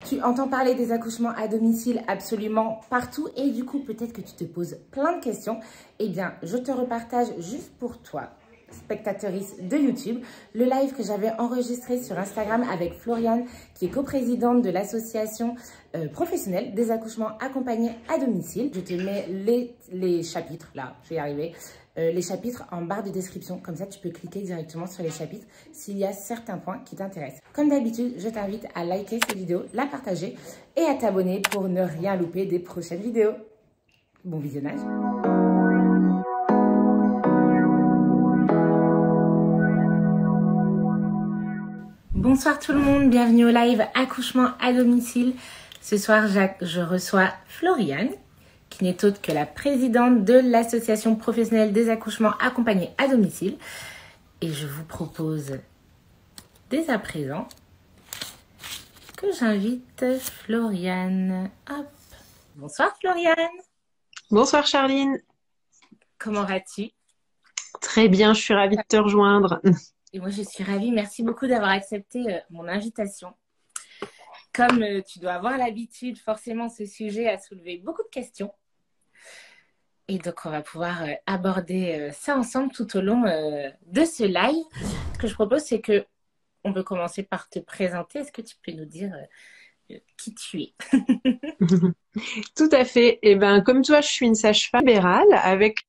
Tu entends parler des accouchements à domicile absolument partout et du coup, peut-être que tu te poses plein de questions. Eh bien, je te repartage juste pour toi, spectatrice de YouTube, le live que j'avais enregistré sur Instagram avec Floriane, qui est coprésidente de l'association professionnelle des accouchements accompagnés à domicile. Je te mets les chapitres, là, je vais y arriver, les chapitres en barre de description. Comme ça, tu peux cliquer directement sur les chapitres s'il y a certains points qui t'intéressent. Comme d'habitude, je t'invite à liker cette vidéo, la partager et à t'abonner pour ne rien louper des prochaines vidéos. Bon visionnage! Bonsoir tout le monde, bienvenue au live accouchement à domicile. Ce soir, je reçois Floriane, qui n'est autre que la présidente de l'association professionnelle des accouchements accompagnés à domicile. Et je vous propose dès à présent que j'invite Floriane. Hop. Bonsoir Floriane. Bonsoir Charline. Comment vas-tu? Très bien, je suis ravie de te rejoindre. Et moi je suis ravie, merci beaucoup d'avoir accepté mon invitation. Comme tu dois avoir l'habitude, forcément ce sujet a soulevé beaucoup de questions. Et donc on va pouvoir aborder ça ensemble tout au long de ce live. Ce que je propose, c'est que on peut commencer par te présenter. Est-ce que tu peux nous dire qui tu es? Tout à fait. Et ben, comme toi, je suis une sage-femme libérale avec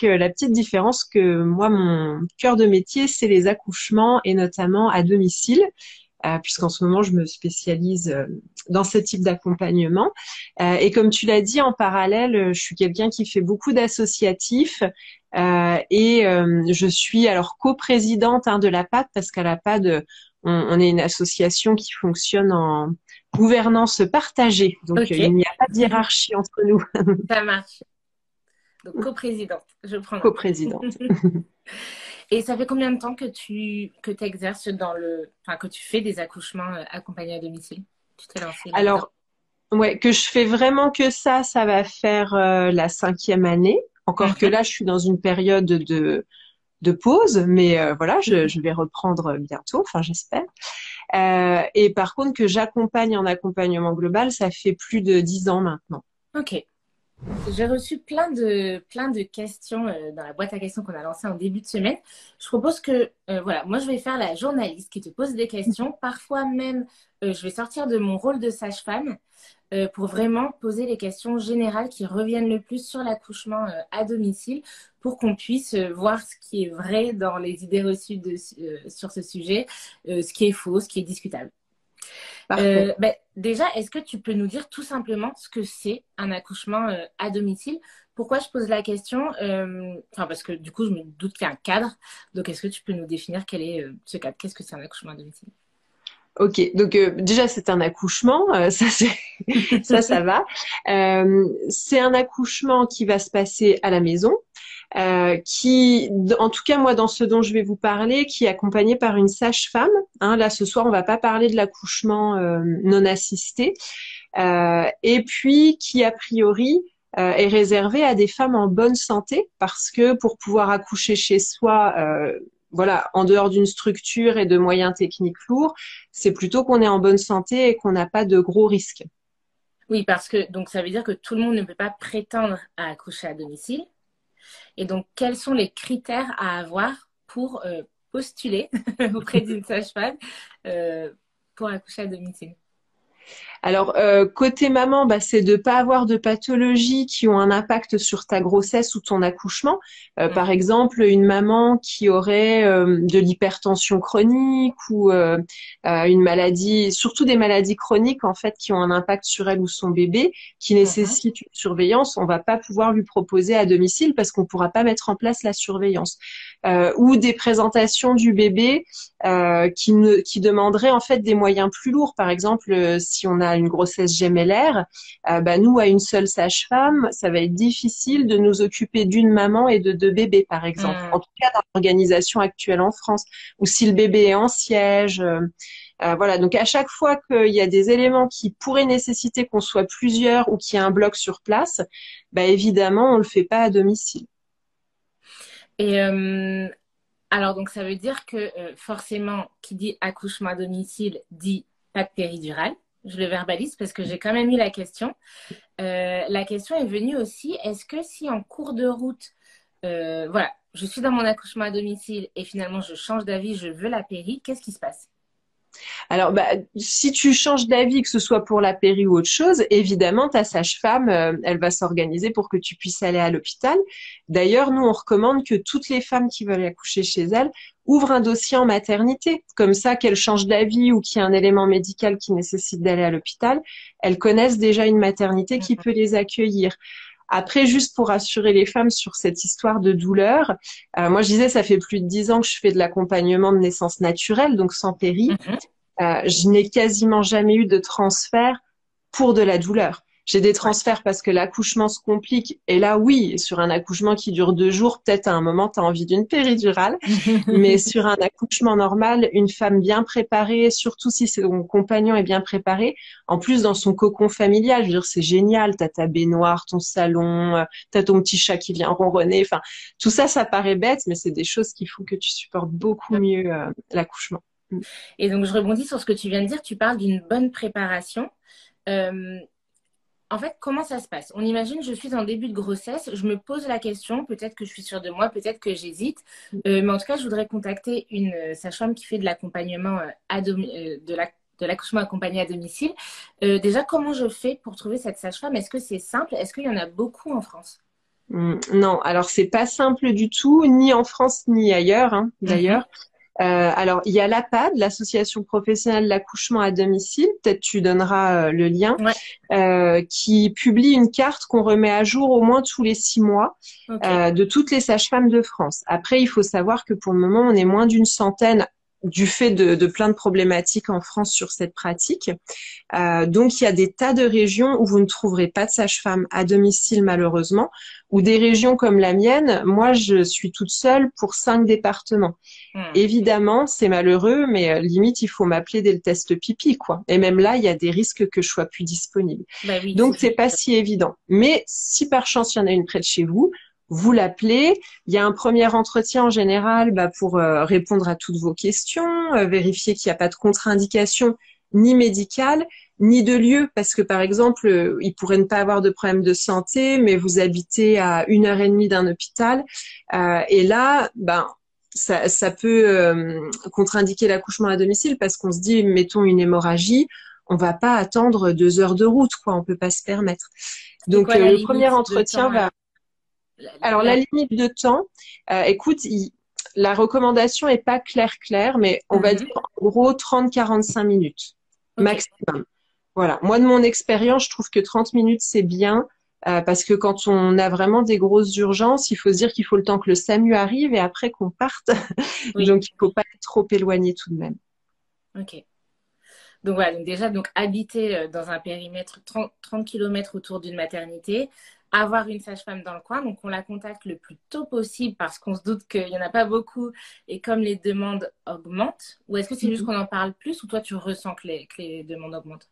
la petite différence que moi, mon cœur de métier, c'est les accouchements et notamment à domicile, puisqu'en ce moment, je me spécialise dans ce type d'accompagnement. Et comme tu l'as dit, en parallèle, je suis quelqu'un qui fait beaucoup d'associatifs je suis alors coprésidente de la PAD parce qu'à la PAD, on est une association qui fonctionne en gouvernance partagée. Donc, Ok, il n'y a pas de hiérarchie entre nous. ça marche. Donc coprésidente, je prends note. Coprésidente. Et ça fait combien de temps que tu exerces que tu fais des accouchements accompagnés à domicile? Tu t'es lancée là-dedans? Alors, ouais, que je fais vraiment que ça va faire la 5e année. Encore que là, je suis dans une période de pause, mais voilà, je vais reprendre bientôt, enfin j'espère. Et par contre, que j'accompagne en accompagnement global, ça fait plus de 10 ans maintenant. Ok. J'ai reçu plein de questions dans la boîte à questions qu'on a lancée en début de semaine. Je propose que, voilà, moi je vais faire la journaliste qui te pose des questions. Parfois même, je vais sortir de mon rôle de sage-femme pour vraiment poser les questions générales qui reviennent le plus sur l'accouchement à domicile pour qu'on puisse voir ce qui est vrai dans les idées reçues sur ce sujet, ce qui est faux, ce qui est discutable. Parfait. Déjà, est-ce que tu peux nous dire tout simplement ce que c'est un accouchement à domicile? Pourquoi je pose la question? Parce que du coup, je me doute qu'il y a un cadre. Donc, est-ce que tu peux nous définir quel est ce cadre? Qu'est-ce que c'est un accouchement à domicile? Ok, donc déjà c'est un accouchement, ça va. C'est un accouchement qui va se passer à la maison, en tout cas moi dans ce dont je vais vous parler, qui est accompagné par une sage-femme. Là ce soir on va pas parler de l'accouchement non assisté, et puis qui a priori est réservé à des femmes en bonne santé parce que pour pouvoir accoucher chez soi, voilà, en dehors d'une structure et de moyens techniques lourds, c'est plutôt qu'on est en bonne santé et qu'on n'a pas de gros risques. Oui, parce que donc ça veut dire que tout le monde ne peut pas prétendre à accoucher à domicile. Et donc, quels sont les critères à avoir pour postuler auprès d'une sage-femme pour accoucher à domicile? Alors, côté maman, c'est de pas avoir de pathologies qui ont un impact sur ta grossesse ou ton accouchement. Par exemple, une maman qui aurait de l'hypertension chronique ou une maladie, surtout des maladies chroniques en fait, qui ont un impact sur elle ou son bébé, qui nécessitent une surveillance, on va pas pouvoir lui proposer à domicile parce qu'on pourra pas mettre en place la surveillance. Ou des présentations du bébé qui demanderaient en fait des moyens plus lourds. Par exemple, si on a une grossesse gémellaire, nous, à une seule sage-femme, ça va être difficile de nous occuper d'une maman et de deux bébés, par exemple. En tout cas, dans l'organisation actuelle en France, ou si le bébé est en siège. Voilà, donc à chaque fois qu'il y a des éléments qui pourraient nécessiter qu'on soit plusieurs ou qu'il y a un bloc sur place, évidemment, on le fait pas à domicile. Et alors, donc, ça veut dire que forcément, qui dit accouchement à domicile dit pas de péridurale. Je le verbalise parce que j'ai quand même eu la question. La question est venue aussi, est-ce que si en cours de route, voilà, je suis dans mon accouchement à domicile et finalement je change d'avis, je veux la péri, qu'est-ce qui se passe? Alors, bah, si tu changes d'avis, que ce soit pour la péri ou autre chose, évidemment, ta sage-femme, elle va s'organiser pour que tu puisses aller à l'hôpital. D'ailleurs, nous, on recommande que toutes les femmes qui veulent accoucher chez elles ouvrent un dossier en maternité. Comme ça, qu'elles changent d'avis ou qu'il y a un élément médical qui nécessite d'aller à l'hôpital, elles connaissent déjà une maternité qui peut les accueillir. Après, juste pour rassurer les femmes sur cette histoire de douleur, moi je disais, ça fait plus de 10 ans que je fais de l'accompagnement de naissance naturelle, donc sans péri. Mhm. Je n'ai quasiment jamais eu de transfert pour de la douleur. J'ai des Ouais. transferts parce que l'accouchement se complique. Et là, oui, sur un accouchement qui dure 2 jours, peut-être à un moment, tu as envie d'une péridurale. Mais sur un accouchement normal, une femme bien préparée, surtout si son compagnon est bien préparé, en plus dans son cocon familial, je veux dire, c'est génial. Tu as ta baignoire, ton salon, tu as ton petit chat qui vient ronronner. Enfin, tout ça, ça paraît bête, mais c'est des choses qui font que tu supportes beaucoup mieux l'accouchement. Et donc, je rebondis sur ce que tu viens de dire. Tu parles d'une bonne préparation. Euh, En fait, comment ça se passe? On imagine, je suis en début de grossesse, je me pose la question, peut-être que je suis sûre de moi, peut-être que j'hésite, mais en tout cas, je voudrais contacter une sage-femme qui fait de l'accompagnement de l'accouchement accompagné à domicile. Déjà, comment je fais pour trouver cette sage-femme? Est-ce que c'est simple? Est-ce qu'il y en a beaucoup en France? Non, alors c'est pas simple du tout, ni en France ni ailleurs, hein, Mhm. d'ailleurs. Alors il y a l'APAD, l'Association professionnelle de l'accouchement à domicile, peut-être tu donneras le lien, Ouais, qui publie une carte qu'on remet à jour au moins tous les 6 mois ok. de toutes les sages-femmes de France. Après, il faut savoir que pour le moment, on est moins d'une centaine du fait de plein de problématiques en France sur cette pratique. Donc, il y a des tas de régions où vous ne trouverez pas de sage-femme à domicile, malheureusement, ou des régions comme la mienne. Moi, je suis toute seule pour 5 départements. Hmm. Évidemment, c'est malheureux, mais limite, il faut m'appeler dès le test pipi, quoi. Et même là, il y a des risques que je sois plus disponible. Bah oui, Donc, c'est c'est sûr. pas si évident. Mais si par chance, il y en a une près de chez vous, vous l'appelez. Il y a un premier entretien en général pour répondre à toutes vos questions, vérifier qu'il n'y a pas de contre-indication ni médicale, ni de lieu, parce que par exemple, il pourrait ne pas avoir de problème de santé, mais vous habitez à 1 heure et demie d'un hôpital. Et là, ça peut contre-indiquer l'accouchement à domicile parce qu'on se dit, mettons une hémorragie, on va pas attendre 2 heures de route, quoi. On peut pas se permettre. C'est Donc, quoi la le premier limite de entretien temps va. la, Alors, la la- limite de temps, écoute, la recommandation est pas claire, mais on va dire Mhm. en gros 30-45 minutes Ok. maximum. Voilà. Moi, de mon expérience, je trouve que 30 minutes, c'est bien. Parce que quand on a vraiment des grosses urgences, il faut se dire qu'il faut le temps que le SAMU arrive et après qu'on parte. Oui. Donc, il faut pas être trop éloigné tout de même. Ok. Donc voilà, donc déjà, donc habiter dans un périmètre 30 km autour d'une maternité, avoir une sage-femme dans le coin, donc on la contacte le plus tôt possible parce qu'on se doute qu'il n'y en a pas beaucoup et comme les demandes augmentent, ou est-ce que c'est juste qu'on en parle plus ou toi tu ressens que les demandes augmentent?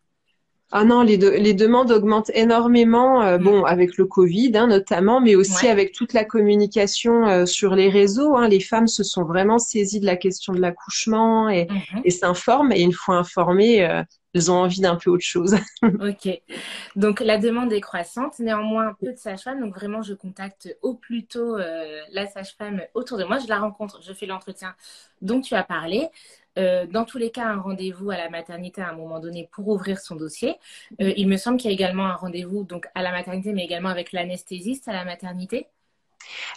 Ah non, les demandes augmentent énormément, Mm. bon, avec le Covid notamment, mais aussi Ouais. avec toute la communication sur les réseaux, hein. Les femmes se sont vraiment saisies de la question de l'accouchement Mhm. et s'informent. Et une fois informées, elles ont envie d'un peu autre chose. Ok. Donc la demande est croissante, néanmoins peu de sages-femmes, donc vraiment je contacte au plus tôt la sage-femme autour de moi, je la rencontre, je fais l'entretien dont tu as parlé. Dans tous les cas, un rendez-vous à la maternité à un moment donné pour ouvrir son dossier. Il me semble qu'il y a également un rendez-vous donc à la maternité, mais également avec l'anesthésiste à la maternité.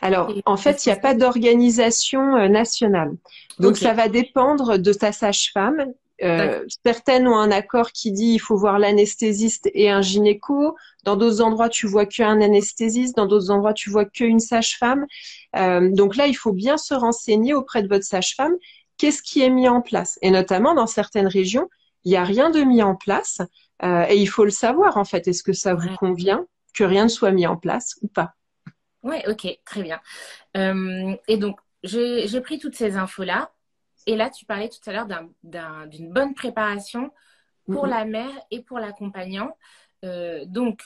Alors, C'est en c'est ce fait, il qui n'y a se passe. pas d'organisation nationale. Donc, Ok, ça va dépendre de ta sage-femme. d'accord. Certaines ont un accord qui dit il faut voir l'anesthésiste et un gynéco. Dans d'autres endroits, tu vois qu'un anesthésiste. Dans d'autres endroits, tu vois qu'une sage-femme. Donc là, il faut bien se renseigner auprès de votre sage-femme. Qu'est-ce qui est mis en place? Et notamment dans certaines régions, il n'y a rien de mis en place. Et il faut le savoir, en fait. Est-ce que ça vous Ouais, convient que rien ne soit mis en place ou pas? ouais, ok, très bien. Et donc, j'ai pris toutes ces infos-là. Et là, tu parlais tout à l'heure d'une bonne préparation pour la mère et pour l'accompagnant. Donc,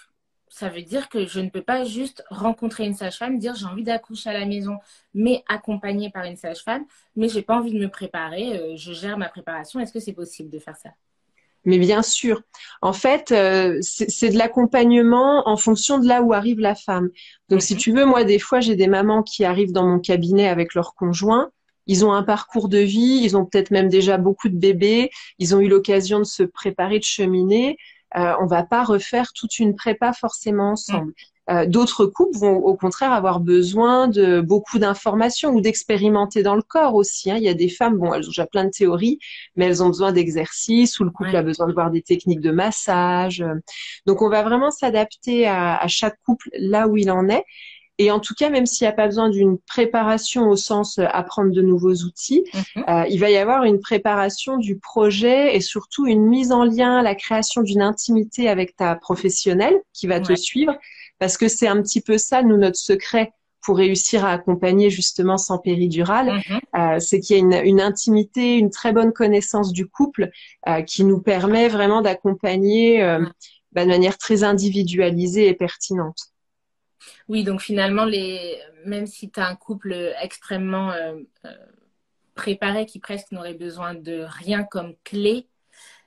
ça veut dire que je ne peux pas juste rencontrer une sage-femme, dire j'ai envie d'accoucher à la maison, mais accompagnée par une sage-femme, mais j'ai pas envie de me préparer, je gère ma préparation. Est-ce que c'est possible de faire ça? Mais bien sûr, en fait, c'est de l'accompagnement en fonction de là où arrive la femme. Donc, si Mhm. tu veux, moi, des fois, j'ai des mamans qui arrivent dans mon cabinet avec leur conjoint. Ils ont un parcours de vie, ils ont peut-être même déjà beaucoup de bébés, ils ont eu l'occasion de se préparer, de cheminer. On va pas refaire toute une prépa forcément ensemble. D'autres couples vont au contraire avoir besoin de beaucoup d'informations ou d'expérimenter dans le corps aussi, hein. Il y a des femmes, bon, elles ont déjà plein de théories, mais elles ont besoin d'exercices ou le couple Ouais. a besoin de voir des techniques de massage. Donc, on va vraiment s'adapter à chaque couple là où il en est. Et en tout cas, même s'il n'y a pas besoin d'une préparation au sens apprendre de nouveaux outils, Mhm. il va y avoir une préparation du projet et surtout une mise en lien, la création d'une intimité avec ta professionnelle qui va te Ouais. suivre, parce que c'est un petit peu ça, nous, notre secret pour réussir à accompagner justement sans péridurale, Mhm. c'est qu'il y a une intimité, une très bonne connaissance du couple qui nous permet vraiment d'accompagner de manière très individualisée et pertinente. Oui, donc finalement, même si tu as un couple extrêmement préparé qui presque n'aurait besoin de rien comme clé,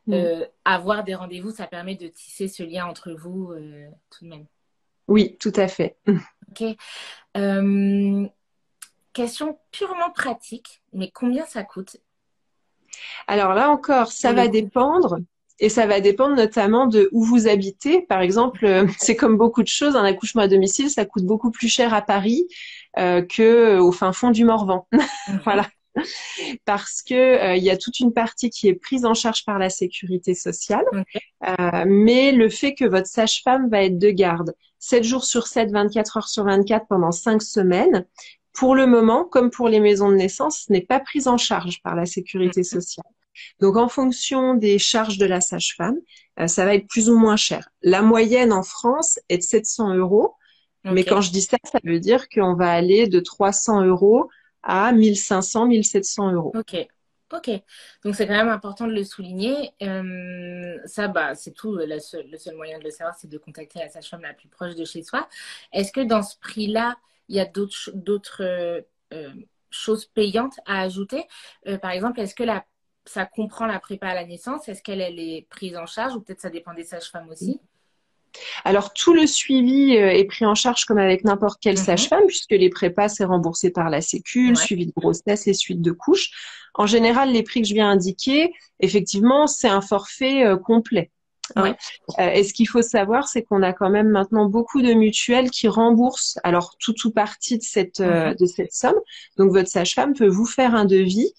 Mm. avoir des rendez-vous, ça permet de tisser ce lien entre vous tout de même. Oui, tout à fait. Ok. Euh, Question purement pratique, mais combien ça coûte Alors là encore, ça pour le va coup? dépendre. Et ça va dépendre notamment de où vous habitez. Par exemple, c'est comme beaucoup de choses, un accouchement à domicile, ça coûte beaucoup plus cher à Paris que au fin fond du Morvan. Mhm. Voilà, parce que il y a toute une partie qui est prise en charge par la sécurité sociale, Ok. mais le fait que votre sage-femme va être de garde 7 jours sur 7, 24 heures sur 24 pendant 5 semaines, pour le moment, comme pour les maisons de naissance, ce n'est pas prise en charge par la sécurité sociale. Donc, en fonction des charges de la sage-femme, ça va être plus ou moins cher. La moyenne en France est de 700 euros. Mais quand Ok. je dis ça, ça veut dire qu'on va aller de 300 euros à 1500, 1700 euros. Ok. Ok. Donc c'est quand même important de le souligner. Ça, bah, c'est tout. Le seul moyen de le savoir, c'est de contacter la sage-femme la plus proche de chez soi. Est-ce que dans ce prix-là, il y a d'autres euh, choses payantes à ajouter? Par exemple, ça comprend la prépa à la naissance? Est-ce elle est prise en charge ou peut-être ça dépend des sages-femmes aussi? Alors, tout le suivi est pris en charge comme avec n'importe quelle Mhm. sage-femme, puisque les prépas, c'est remboursé par la Sécu, le Ouais. suivi de grossesse et suite de couches. En général, les prix que je viens indiquer, effectivement, c'est un forfait complet. Hein. Ouais. Et ce qu'il faut savoir, c'est qu'on a quand même maintenant beaucoup de mutuelles qui remboursent alors tout ou partie Mhm. de cette somme. Donc, votre sage-femme peut vous faire un devis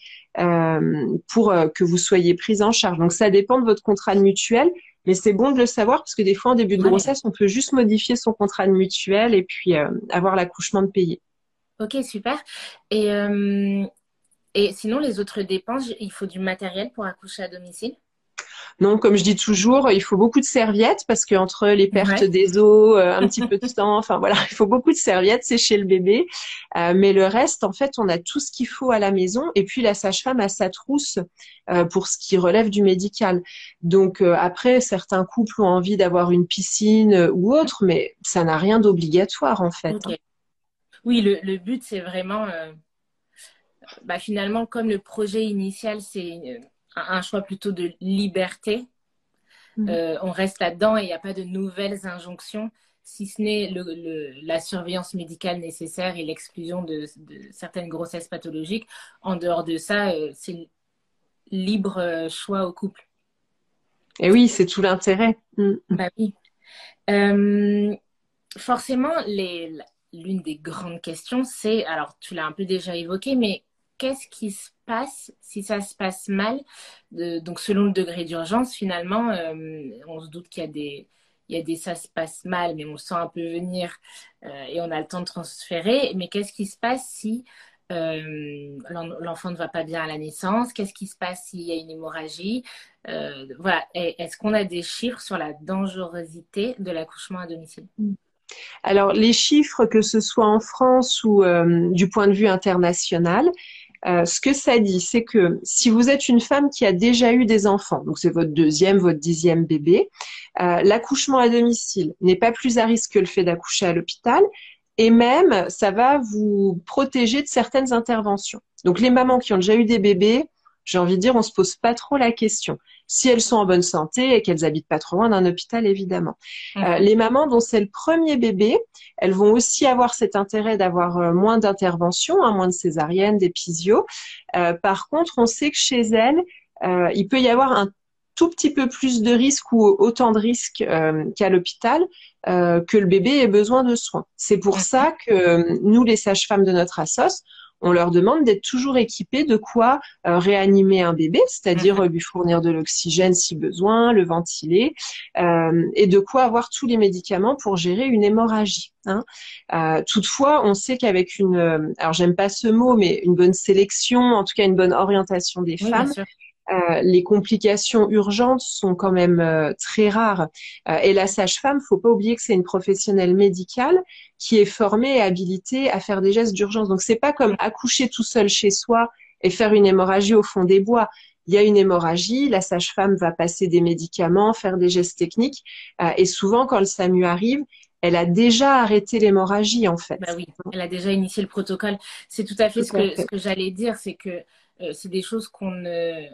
pour que vous soyez prise en charge. Donc, ça dépend de votre contrat de mutuelle. Mais c'est bon de le savoir parce que des fois, en début de Ouais. grossesse, on peut juste modifier son contrat de mutuelle et puis avoir l'accouchement de payer. Ok, super. Et, euh, et sinon, les autres dépenses, il faut du matériel pour accoucher à domicile? Non, comme je dis toujours, il faut beaucoup de serviettes parce que entre les pertes Ouais. des os, un petit peu de sang, enfin voilà, il faut beaucoup de serviettes, c'est chez le bébé. Mais le reste, en fait, on a tout ce qu'il faut à la maison et puis la sage-femme a sa trousse pour ce qui relève du médical. Donc après, certains couples ont envie d'avoir une piscine ou autre, mais ça n'a rien d'obligatoire en fait. Ok. Hein. Oui, le but, c'est vraiment, bah, finalement, comme le projet initial, c'est un choix plutôt de liberté, Mm. on reste là-dedans et il n'y a pas de nouvelles injonctions, si ce n'est la surveillance médicale nécessaire et l'exclusion de certaines grossesses pathologiques. En dehors de ça, c'est libre choix au couple. Et oui, c'est tout l'intérêt. Mm. Bah oui. Euh, Forcément, l'une des grandes questions, c'est, alors tu l'as un peu déjà évoqué, mais qu'est-ce qui se passe si ça se passe mal? Donc selon le degré d'urgence, finalement, on se doute il y a des ça se passe mal, mais on le sent un peu venir et on a le temps de transférer. Mais qu'est-ce qui se passe si l'enfant ne va pas bien à la naissance? Qu'est-ce qui se passe s'il y a une hémorragie? Voilà. Est-ce qu'on a des chiffres sur la dangerosité de l'accouchement à domicile? Alors, les chiffres, que ce soit en France ou du point de vue international, ce que ça dit, c'est que si vous êtes une femme qui a déjà eu des enfants, donc c'est votre deuxième, votre 10e bébé, l'accouchement à domicile n'est pas plus à risque que le fait d'accoucher à l'hôpital, et même ça va vous protéger de certaines interventions. Donc les mamans qui ont déjà eu des bébés, j'ai envie de dire, on se pose pas trop la question. si elles sont en bonne santé et qu'elles habitent pas trop loin d'un hôpital, évidemment. Mhm. Les mamans dont c'est le premier bébé, elles vont aussi avoir cet intérêt d'avoir moins d'interventions, hein, moins de césariennes, d'épisio. Par contre, on sait que chez elles, il peut y avoir un tout petit peu plus de risques ou autant de risques qu'à l'hôpital, que le bébé ait besoin de soins. C'est pour Mhm. ça que nous, les sages-femmes de notre assos, on leur demande d'être toujours équipées de quoi réanimer un bébé, c'est-à-dire Mhm. lui fournir de l'oxygène si besoin, le ventiler, et de quoi avoir tous les médicaments pour gérer une hémorragie. Hein. Toutefois, on sait qu'avec alors j'aime pas ce mot, mais une bonne sélection, en tout cas une bonne orientation des Oui, bien femmes, sûr. les complications urgentes sont quand même très rares. Et la sage-femme, faut pas oublier que c'est une professionnelle médicale qui est formée et habilitée à faire des gestes d'urgence. Donc c'est pas comme accoucher tout seul chez soi et faire une hémorragie au fond des bois. Il y a une hémorragie, la sage-femme va passer des médicaments, faire des gestes techniques, et souvent quand le SAMU arrive, elle a déjà arrêté l'hémorragie en fait. Bah oui, elle a déjà initié le protocole. C'est tout à fait Tout à ce fait. que j'allais dire, c'est que c'est des choses qu'on ne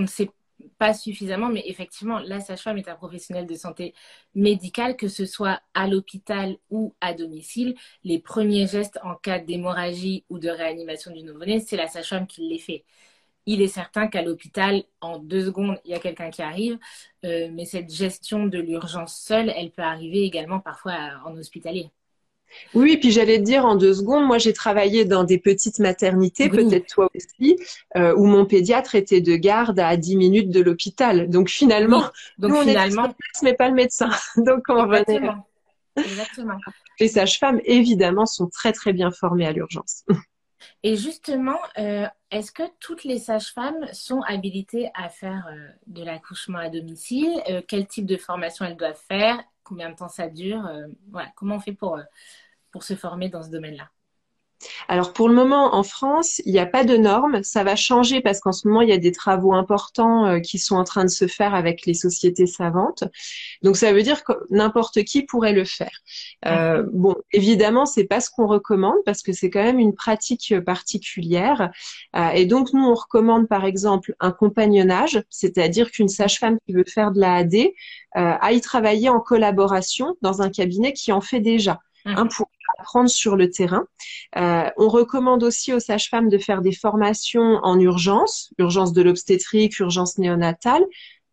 sait pas suffisamment, mais effectivement, la sage-femme est un professionnel de santé médicale, que ce soit à l'hôpital ou à domicile. Les premiers gestes en cas d'hémorragie ou de réanimation du nouveau-né, c'est la sage-femme qui les fait. Il est certain qu'à l'hôpital, en 2 secondes, il y a quelqu'un qui arrive, mais cette gestion de l'urgence seule, elle peut arriver également parfois en hospitalier. Oui, puis j'allais te dire en 2 secondes, moi j'ai travaillé dans des petites maternités, Oui, peut-être toi aussi, où mon pédiatre était de garde à 10 minutes de l'hôpital. Donc finalement, oui. nous Donc on était sur finalement, place, mais pas le médecin. Donc on revenait. exactement, exactement. Les sages-femmes, évidemment, sont très très bien formées à l'urgence. Et justement, est-ce que toutes les sages-femmes sont habilitées à faire de l'accouchement à domicile? Quel type de formation elles doivent faire? Combien de temps ça dure? Voilà, comment on fait pour se former dans ce domaine-là? Alors pour le moment, en France, il n'y a pas de normes. Ça va changer parce qu'en ce moment, il y a des travaux importants qui sont en train de se faire avec les sociétés savantes. Donc ça veut dire que n'importe qui pourrait le faire. Mhm. Bon, évidemment, c'est pas ce qu'on recommande parce que c'est quand même une pratique particulière. Et donc nous, on recommande par exemple un compagnonnage, c'est-à-dire qu'une sage-femme qui veut faire de la AD aille travailler en collaboration dans un cabinet qui en fait déjà, hein, Mhm. pour apprendre sur le terrain. On recommande aussi aux sages-femmes de faire des formations en urgence, urgence de l'obstétrique, urgence néonatale,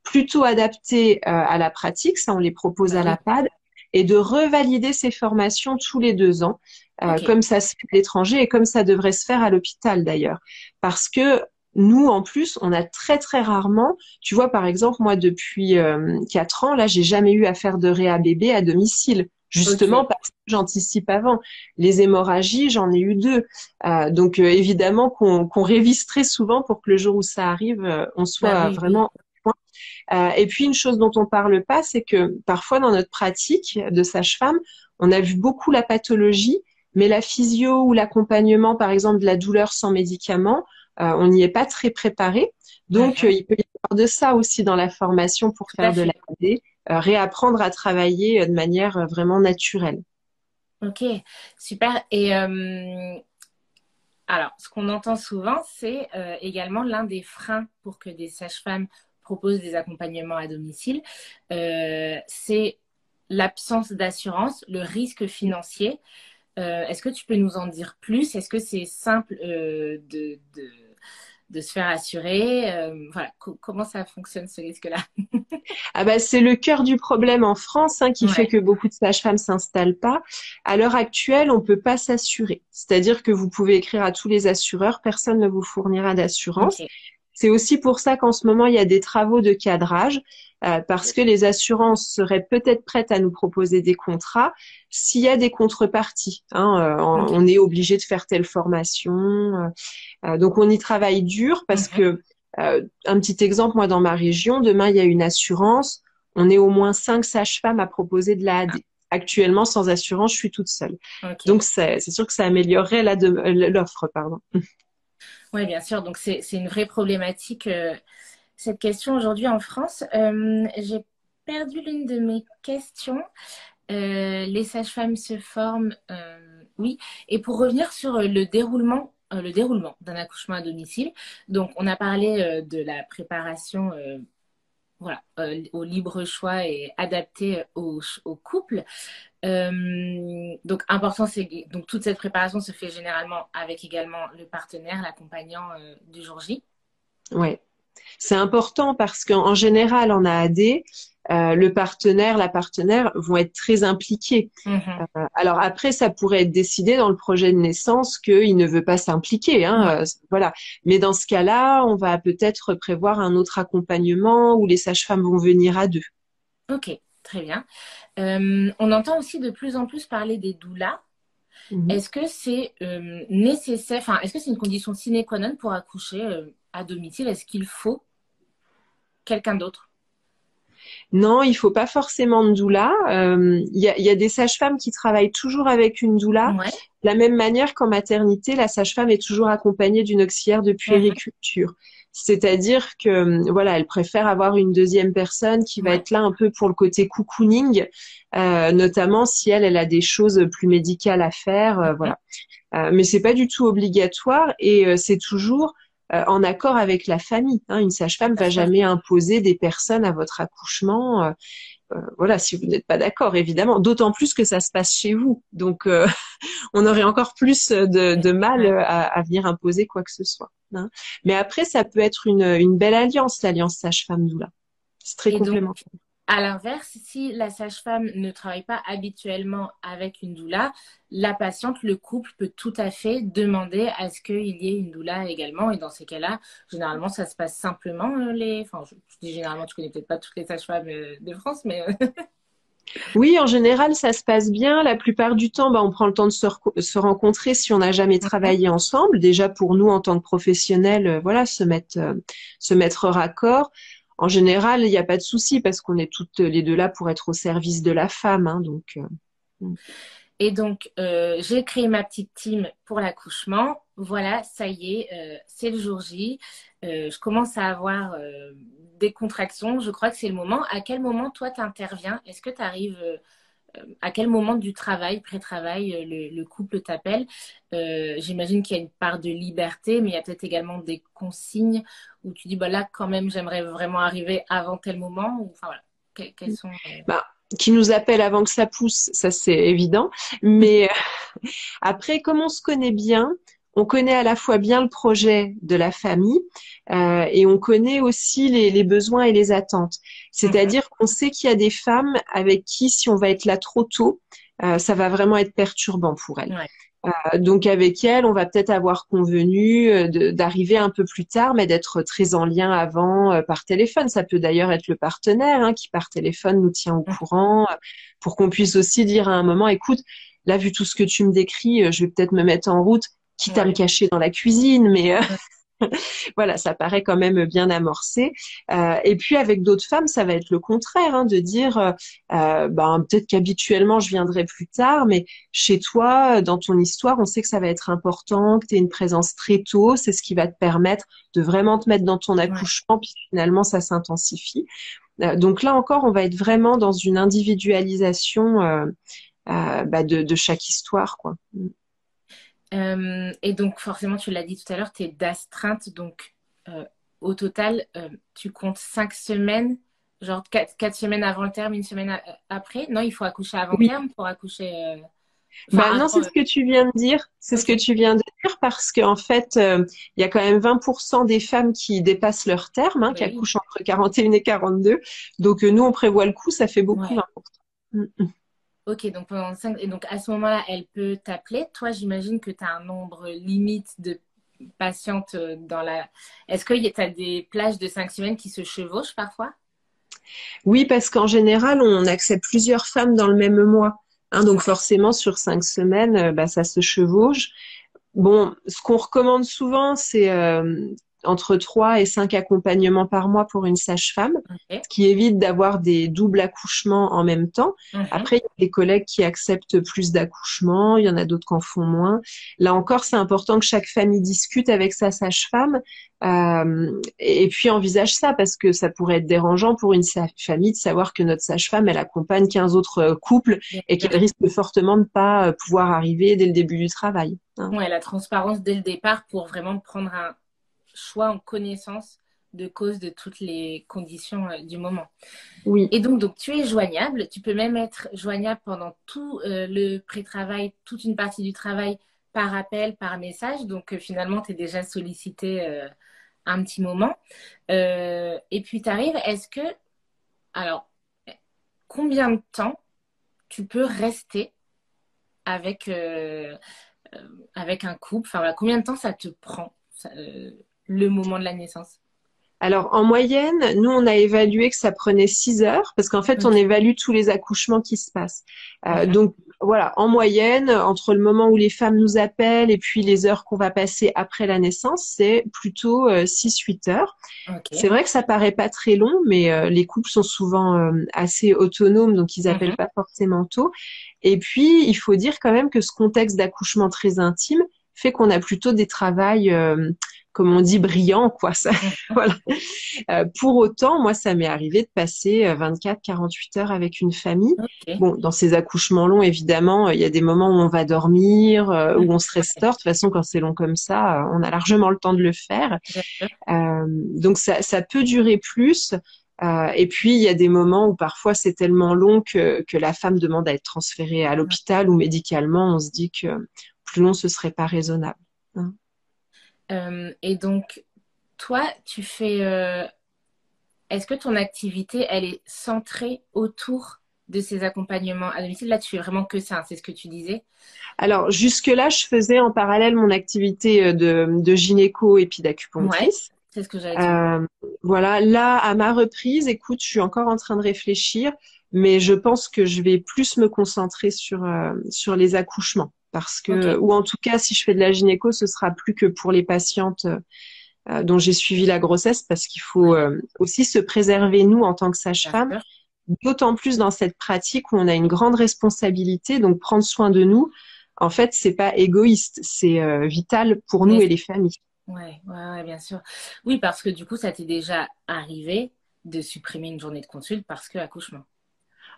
plutôt adaptées à la pratique, ça on les propose Bah à la oui, PAD, et de revalider ces formations tous les 2 ans, ok. comme ça se fait à l'étranger et comme ça devrait se faire à l'hôpital d'ailleurs. Parce que nous, en plus, on a très très rarement, tu vois, par exemple, moi depuis 4 ans, là, j'ai jamais eu à faire de réa bébé à domicile. Justement Ok. parce que j'anticipe avant. Les hémorragies, j'en ai eu 2. Donc évidemment qu'on révise très souvent pour que le jour où ça arrive, on Bah soit oui, oui. vraiment au point. Et puis une chose dont on parle pas, c'est que parfois dans notre pratique de sage-femme, on a vu beaucoup la pathologie, mais la physio ou l'accompagnement, par exemple, de la douleur sans médicaments, on n'y est pas très préparé. Donc Mhm. il peut y avoir de ça aussi dans la formation pour Tout à faire de fait. l'AD, réapprendre à travailler de manière vraiment naturelle. Ok, super. Et alors, ce qu'on entend souvent, c'est également l'un des freins pour que des sages-femmes proposent des accompagnements à domicile, c'est l'absence d'assurance, le risque financier. Est-ce que tu peux nous en dire plus? Est-ce que c'est simple de se faire assurer? Voilà, comment ça fonctionne ce risque-là? Ah bah, c'est le cœur du problème en France, hein, qui fait Ouais, que beaucoup de sages-femmes s'installent pas. À l'heure actuelle, on peut pas s'assurer. C'est-à-dire que vous pouvez écrire à tous les assureurs, personne ne vous fournira d'assurance. ok. C'est aussi pour ça qu'en ce moment, il y a des travaux de cadrage, parce que les assurances seraient peut-être prêtes à nous proposer des contrats s'il y a des contreparties. Hein, Ok. on est obligé de faire telle formation. Donc on y travaille dur parce Mhm. que, un petit exemple, moi dans ma région, demain il y a une assurance, on est au moins 5 sages-femmes à proposer de la Ah, l'AD. Actuellement, sans assurance, je suis toute seule. ok. Donc c'est sûr que ça améliorerait l'offre, pardon. Oui, bien sûr. Donc, c'est une vraie problématique, cette question aujourd'hui en France. J'ai perdu l'une de mes questions. Les sages-femmes se forment, oui. Et pour revenir sur le déroulement d'un accouchement à domicile, donc on a parlé de la préparation voilà, au libre choix et adapté au couple. Donc important, c'est donc toute cette préparation se fait généralement avec également le partenaire, l'accompagnant du jour J. Ouais. C'est important parce qu'en général, en AAD, le partenaire, la partenaire vont être très impliqués. Mhm. Alors après, ça pourrait être décidé dans le projet de naissance qu'il ne veut pas s'impliquer, Ouais. hein, voilà. Mais dans ce cas-là, on va peut-être prévoir un autre accompagnement où les sages-femmes vont venir à deux. Ok, très bien. On entend aussi de plus en plus parler des doulas. Mhm. Est-ce que c'est nécessaire, enfin, est-ce que c'est une condition sine qua non pour accoucher à domicile? Est-ce qu'il faut quelqu'un d'autre? Non, il faut pas forcément de doula. Il y a des sages-femmes qui travaillent toujours avec une doula. Ouais. De la même manière qu'en maternité, la sage-femme est toujours accompagnée d'une auxiliaire de Mhm. puériculture. C'est-à-dire que voilà, elle préfère avoir une deuxième personne qui va Ouais. être là un peu pour le côté cocooning, notamment si elle a des choses plus médicales à faire, Mhm. voilà. Mais c'est pas du tout obligatoire et c'est toujours en accord avec la famille, hein. Une sage-femme Bien va sûr. jamais imposer des personnes à votre accouchement. Voilà, si vous n'êtes pas d'accord, évidemment. D'autant plus que ça se passe chez vous. Donc, on aurait encore plus de mal Ouais. à venir imposer quoi que ce soit, hein. Mais après, ça peut être une belle alliance, l'alliance sage-femme-doula. C'est très Et donc, complémentaire. à l'inverse, si la sage-femme ne travaille pas habituellement avec une doula, la patiente, le couple peut tout à fait demander à ce qu'il y ait une doula également. Et dans ces cas-là, généralement, ça se passe simplement. Enfin, je dis généralement, tu connais peut-être pas toutes les sages-femmes de France, mais Oui, en général, ça se passe bien. La plupart du temps, bah, on prend le temps de se rencontrer si on n'a jamais Mhm. travaillé ensemble. Déjà pour nous, en tant que professionnels, voilà, se mettre raccord. En général, il n'y a pas de souci parce qu'on est toutes les deux là pour être au service de la femme, hein, donc. Et donc, j'ai créé ma petite team pour l'accouchement. Voilà, ça y est, c'est le jour J. Je commence à avoir des contractions. Je crois que c'est le moment. À quel moment, toi, tu interviens? Est-ce que tu arrives à quel moment du travail, pré-travail, le couple t'appelle? J'imagine qu'il y a une part de liberté, mais il y a peut-être également des consignes où tu dis, bah là, quand même, j'aimerais vraiment arriver avant tel moment. Ou, enfin, voilà. Quels sont... Bah, qui nous appelle avant que ça pousse, ça c'est évident. Mais après, comme on se connaît bien, on connaît à la fois bien le projet de la famille et on connaît aussi les besoins et les attentes. Mhm. C'est-à-dire qu'on sait qu'il y a des femmes avec qui, si on va être là trop tôt, ça va vraiment être perturbant pour elles. Ouais. Donc avec elles, on va peut-être avoir convenu d'arriver un peu plus tard, mais d'être très en lien avant par téléphone. Ça peut d'ailleurs être le partenaire hein, qui par téléphone nous tient au courant pour qu'on puisse aussi dire à un moment, écoute, là vu tout ce que tu me décris, je vais peut-être me mettre en route, quitte à me Ouais. cacher dans la cuisine, mais voilà, ça paraît quand même bien amorcé. Et puis avec d'autres femmes, ça va être le contraire, hein, de dire, ben, peut-être qu'habituellement je viendrai plus tard, mais chez toi, dans ton histoire, on sait que ça va être important, que tu aies une présence très tôt, c'est ce qui va te permettre de vraiment te mettre dans ton Ouais. accouchement, puis finalement ça s'intensifie. Donc là encore, on va être vraiment dans une individualisation bah, de chaque histoire, quoi. Et donc, forcément, tu l'as dit tout à l'heure, tu es d'astreinte. Donc, euh, au total, tu comptes 5 semaines, genre 4 semaines avant le terme, une semaine après. Non, il faut accoucher avant le Oui. terme pour accoucher. Enfin, Bah non, avant. c'est ce que tu viens de dire. C'est ce Ok. que tu viens de dire parce qu'en fait, il y a quand même 20% des femmes qui dépassent leur terme, hein, Ben qui oui. accouchent entre 41 et 42. Donc nous, on prévoit le coup, ça fait beaucoup Ouais. 20%. Mm, mm. Ok, donc pendant 5. Et donc, à ce moment-là, elle peut t'appeler. Toi, j'imagine que tu as un nombre limite de patientes dans la. Est-ce que tu as des plages de 5 semaines qui se chevauchent parfois? Oui, parce qu'en général, on accepte plusieurs femmes dans le même mois, hein, donc Ouais. forcément, sur 5 semaines, bah, ça se chevauche. Bon, ce qu'on recommande souvent, c'est entre 3 et 5 accompagnements par mois pour une sage-femme, Ok. ce qui évite d'avoir des doubles accouchements en même temps. Mhm. Après, il y a des collègues qui acceptent plus d'accouchements, il y en a d'autres qui en font moins. Là encore, c'est important que chaque famille discute avec sa sage-femme et puis envisage ça parce que ça pourrait être dérangeant pour une famille de savoir que notre sage-femme, elle accompagne 15 autres couples Bien et sûr. qu'elle risque fortement de pas pouvoir arriver dès le début du travail, hein. Ouais, la transparence dès le départ pour vraiment prendre un choix en connaissance de cause de toutes les conditions du moment. Oui. Et donc, tu es joignable. Tu peux même être joignable pendant tout le pré-travail, toute une partie du travail par appel, par message. Donc, finalement, tu es déjà sollicité un petit moment. Et puis, tu arrives, alors, combien de temps tu peux rester avec, avec un couple? Enfin, voilà, combien de temps ça te prend, le moment de la naissance? Alors, en moyenne, nous, on a évalué que ça prenait 6 heures, parce qu'en fait, on Ok. évalue tous les accouchements qui se passent. Mhm. Donc, voilà, en moyenne, entre le moment où les femmes nous appellent et puis les heures qu'on va passer après la naissance, c'est plutôt 6-8 heures. C'est Ok. vrai que ça paraît pas très long, mais les couples sont souvent assez autonomes, donc ils appellent Mhm. pas forcément tôt. Et puis, il faut dire quand même que ce contexte d'accouchement très intime fait qu'on a plutôt des travails, comme on dit, brillants, quoi. Ça, Mhm. voilà. Pour autant, moi, ça m'est arrivé de passer 24-48 heures avec une famille. Ok. Bon, dans ces accouchements longs, évidemment, il y a des moments où on va dormir, où on se restaure. De toute façon, quand c'est long comme ça, on a largement le temps de le faire. Bien sûr. Donc, ça peut durer plus. Et puis, il y a des moments où parfois c'est tellement long que la femme demande à être transférée à l'hôpital ou médicalement, on se dit que plus long, ce serait pas raisonnable. Hein. Et donc, toi, est-ce que ton activité, elle est centrée autour de ces accompagnements à domicile? Là, tu fais vraiment que ça, hein, c'est ce que tu disais. Alors, jusque-là, je faisais en parallèle mon activité de gynéco et puis Ouais, d'acupunctrice. c'est ce que j'allais te demander. Euh, voilà, là, à ma reprise, écoute, je suis encore en train de réfléchir, mais je pense que je vais plus me concentrer sur les accouchements. Parce Ok, que, ou en tout cas, si je fais de la gynéco, ce sera plus que pour les patientes dont j'ai suivi la grossesse, parce qu'il faut ouais, aussi se préserver, nous, en tant que bien sage-femme, sûr. d'autant plus dans cette pratique où on a une grande responsabilité, donc prendre soin de nous, en fait, c'est pas égoïste, c'est vital pour nous et les familles. Ouais, ouais, ouais, bien sûr. Oui, parce que du coup, ça t'est déjà arrivé de supprimer une journée de consulte parce que accouchement.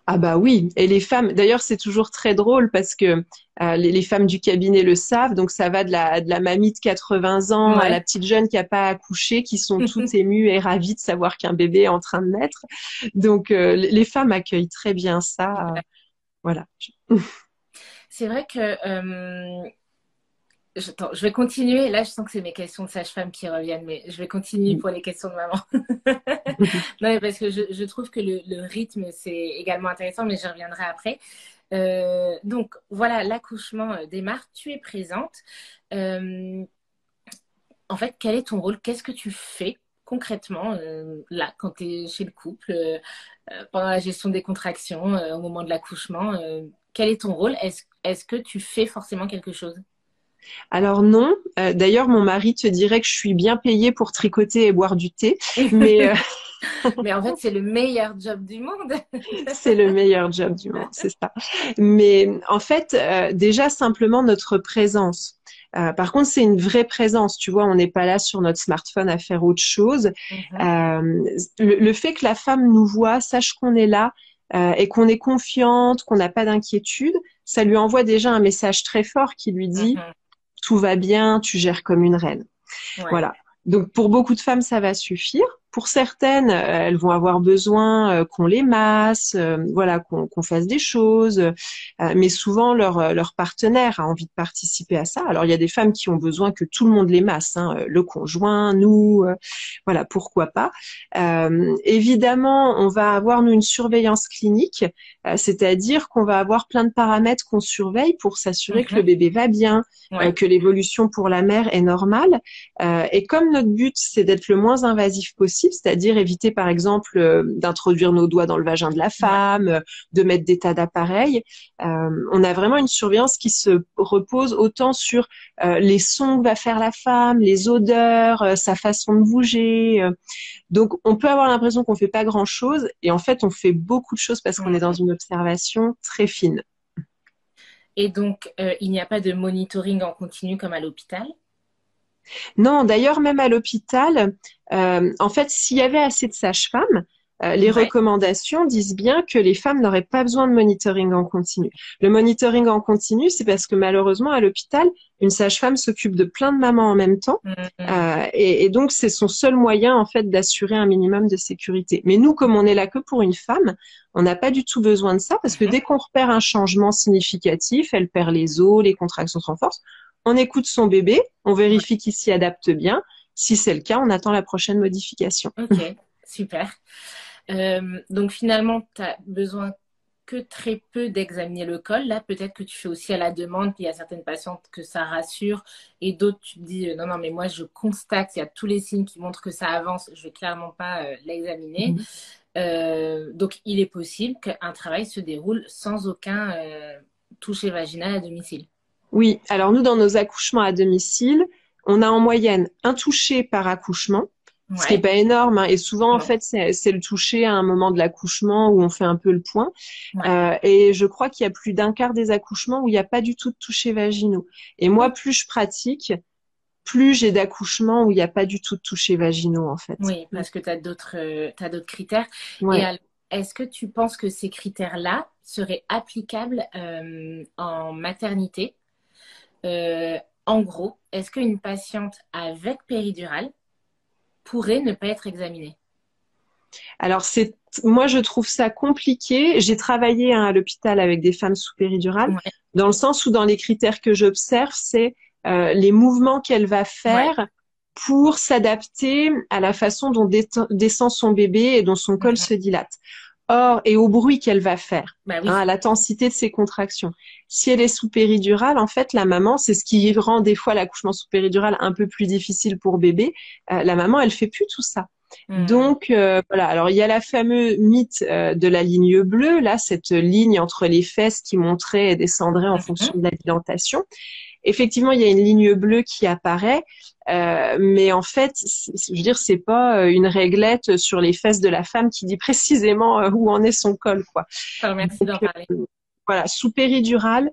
Ah bah oui, et les femmes, d'ailleurs c'est toujours très drôle parce que les femmes du cabinet le savent, donc ça va de la mamie de 80 ans à la Ouais. petite jeune qui a pas accouché, qui sont toutes émues et ravies de savoir qu'un bébé est en train de naître. Donc les femmes accueillent très bien ça, voilà. C'est vrai que attends, je vais continuer. Là, je sens que c'est mes questions de sage-femme qui reviennent, mais je vais continuer pour les questions de maman. Non, mais parce que je trouve que le rythme, c'est également intéressant, mais j'y reviendrai après. Donc, voilà, l'accouchement démarre, tu es présente. Euh, En fait, quel est ton rôle? Qu'est-ce que tu fais concrètement là, quand tu es chez le couple, pendant la gestion des contractions, au moment de l'accouchement? Quel est ton rôle? Est-ce que tu fais forcément quelque chose? Alors non, d'ailleurs mon mari te dirait que je suis bien payée pour tricoter et boire du thé, mais Mais en fait, c'est le meilleur job du monde. c'est le meilleur job du monde, c'est ça. Mais en fait, déjà simplement notre présence. Par contre, c'est une vraie présence. Tu vois, on n'est pas là sur notre smartphone à faire autre chose. Mhm, Euh, le fait que la femme nous voit, sache qu'on est là et qu'on est confiante, qu'on n'a pas d'inquiétude, ça lui envoie déjà un message très fort qui lui dit mhm. tout va bien, tu gères comme une reine. Ouais. Voilà. Donc pour beaucoup de femmes, ça va suffire. Pour certaines, elles vont avoir besoin qu'on les masse, voilà, qu'on fasse des choses. Mais souvent, leur partenaire a envie de participer à ça. Alors il y a des femmes qui ont besoin que tout le monde les masse, hein, le conjoint, nous, voilà, pourquoi pas. Évidemment, on va avoir nous une surveillance clinique, c'est-à-dire qu'on va avoir plein de paramètres qu'on surveille pour s'assurer que le Mhm. bébé va bien, Ouais. que l'évolution pour la mère est normale. Et comme notre but, c'est d'être le moins invasif possible, c'est-à-dire éviter, par exemple, d'introduire nos doigts dans le vagin de la Ouais. femme, de mettre des tas d'appareils, on a vraiment une surveillance qui se repose autant sur les sons que va faire la femme, les odeurs, sa façon de bouger. Donc, on peut avoir l'impression qu'on fait pas grand-chose, et en fait, on fait beaucoup de choses parce qu'on est dans Mhm. une observation très fine. Et donc, il n'y a pas de monitoring en continu comme à l'hôpital? Non, d'ailleurs, même à l'hôpital, en fait, s'il y avait assez de sages-femmes, les recommandations disent bien que les femmes n'auraient pas besoin de monitoring en continu. Le monitoring en continu, c'est parce que malheureusement, à l'hôpital, une sage-femme s'occupe de plein de mamans en même temps. Et donc, c'est son seul moyen, en fait, d'assurer un minimum de sécurité. Mais nous, comme on est là que pour une femme, on n'a pas du tout besoin de ça parce que dès qu'on repère un changement significatif, elle perd les os, les contractions se renforcent, on écoute son bébé, on vérifie qu'il s'y adapte bien. Si c'est le cas, on attend la prochaine modification. Ok, super. Donc finalement, tu as besoin que très peu d'examiner le col. Là, peut-être que tu fais aussi à la demande, puis il y a certaines patientes que ça rassure, et d'autres, tu te dis, non, non, mais moi, je constate, il y a tous les signes qui montrent que ça avance, je vais clairement pas l'examiner. Donc, il est possible qu'un travail se déroule sans aucun toucher vaginal à domicile. Oui, alors nous, dans nos accouchements à domicile, on a en moyenne un toucher par accouchement, ce qui n'est pas énorme, hein. Et souvent, en fait, c'est le toucher à un moment de l'accouchement où on fait un peu le point. Et je crois qu'il y a plus d'un quart des accouchements où il n'y a pas du tout de toucher vaginaux. Et moi, plus je pratique, plus j'ai d'accouchements où il n'y a pas du tout de toucher vaginaux, en fait. Oui, parce que tu as d'autres critères. Ouais. Et alors, est-ce que tu penses que ces critères-là seraient applicables en maternité? En gros, est-ce qu'une patiente avec péridurale pourrait ne pas être examinée? Alors, moi, je trouve ça compliqué. J'ai travaillé à l'hôpital avec des femmes sous péridurale, dans le sens où dans les critères que j'observe, c'est les mouvements qu'elle va faire pour s'adapter à la façon dont descend son bébé et dont son col se dilate. Or, et au bruit qu'elle va faire, à l'intensité de ses contractions. Si elle est sous péridurale, en fait, la maman, c'est ce qui rend des fois l'accouchement sous péridurale un peu plus difficile pour bébé. La maman, elle fait plus tout ça. Donc voilà. Alors il y a la fameuse mythe de la ligne bleue, là, cette ligne entre les fesses qui monterait et descendrait en fonction de la dilatation. Effectivement, il y a une ligne bleue qui apparaît, mais en fait, je veux dire, c'est pas une réglette sur les fesses de la femme qui dit précisément où en est son col, quoi. Merci d'en parler. Voilà, sous péridurale,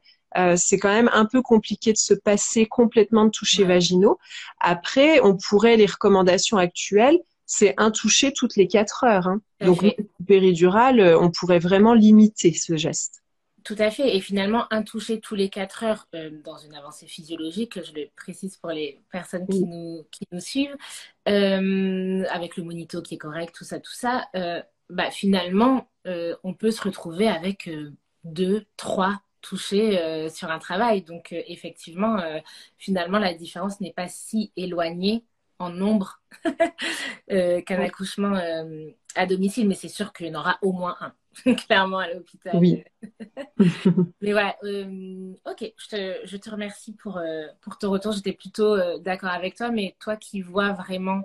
c'est quand même un peu compliqué de se passer complètement de touchés vaginaux. Après, on pourrait, les recommandations actuelles, c'est un toucher toutes les 4 heures. Hein. Donc, sous péridurale, on pourrait vraiment limiter ce geste. Tout à fait. Et finalement, un toucher tous les 4 heures dans une avancée physiologique, je le précise pour les personnes qui nous suivent, avec le monito qui est correct, tout ça, finalement, on peut se retrouver avec 2, 3 touchés sur un travail. Donc, effectivement, finalement, la différence n'est pas si éloignée en nombre qu'un accouchement à domicile, mais c'est sûr qu'il y en aura au moins un. Clairement à l'hôpital. Oui. Mais ouais, ok, je te remercie pour ton retour. J'étais plutôt d'accord avec toi, mais toi qui vois vraiment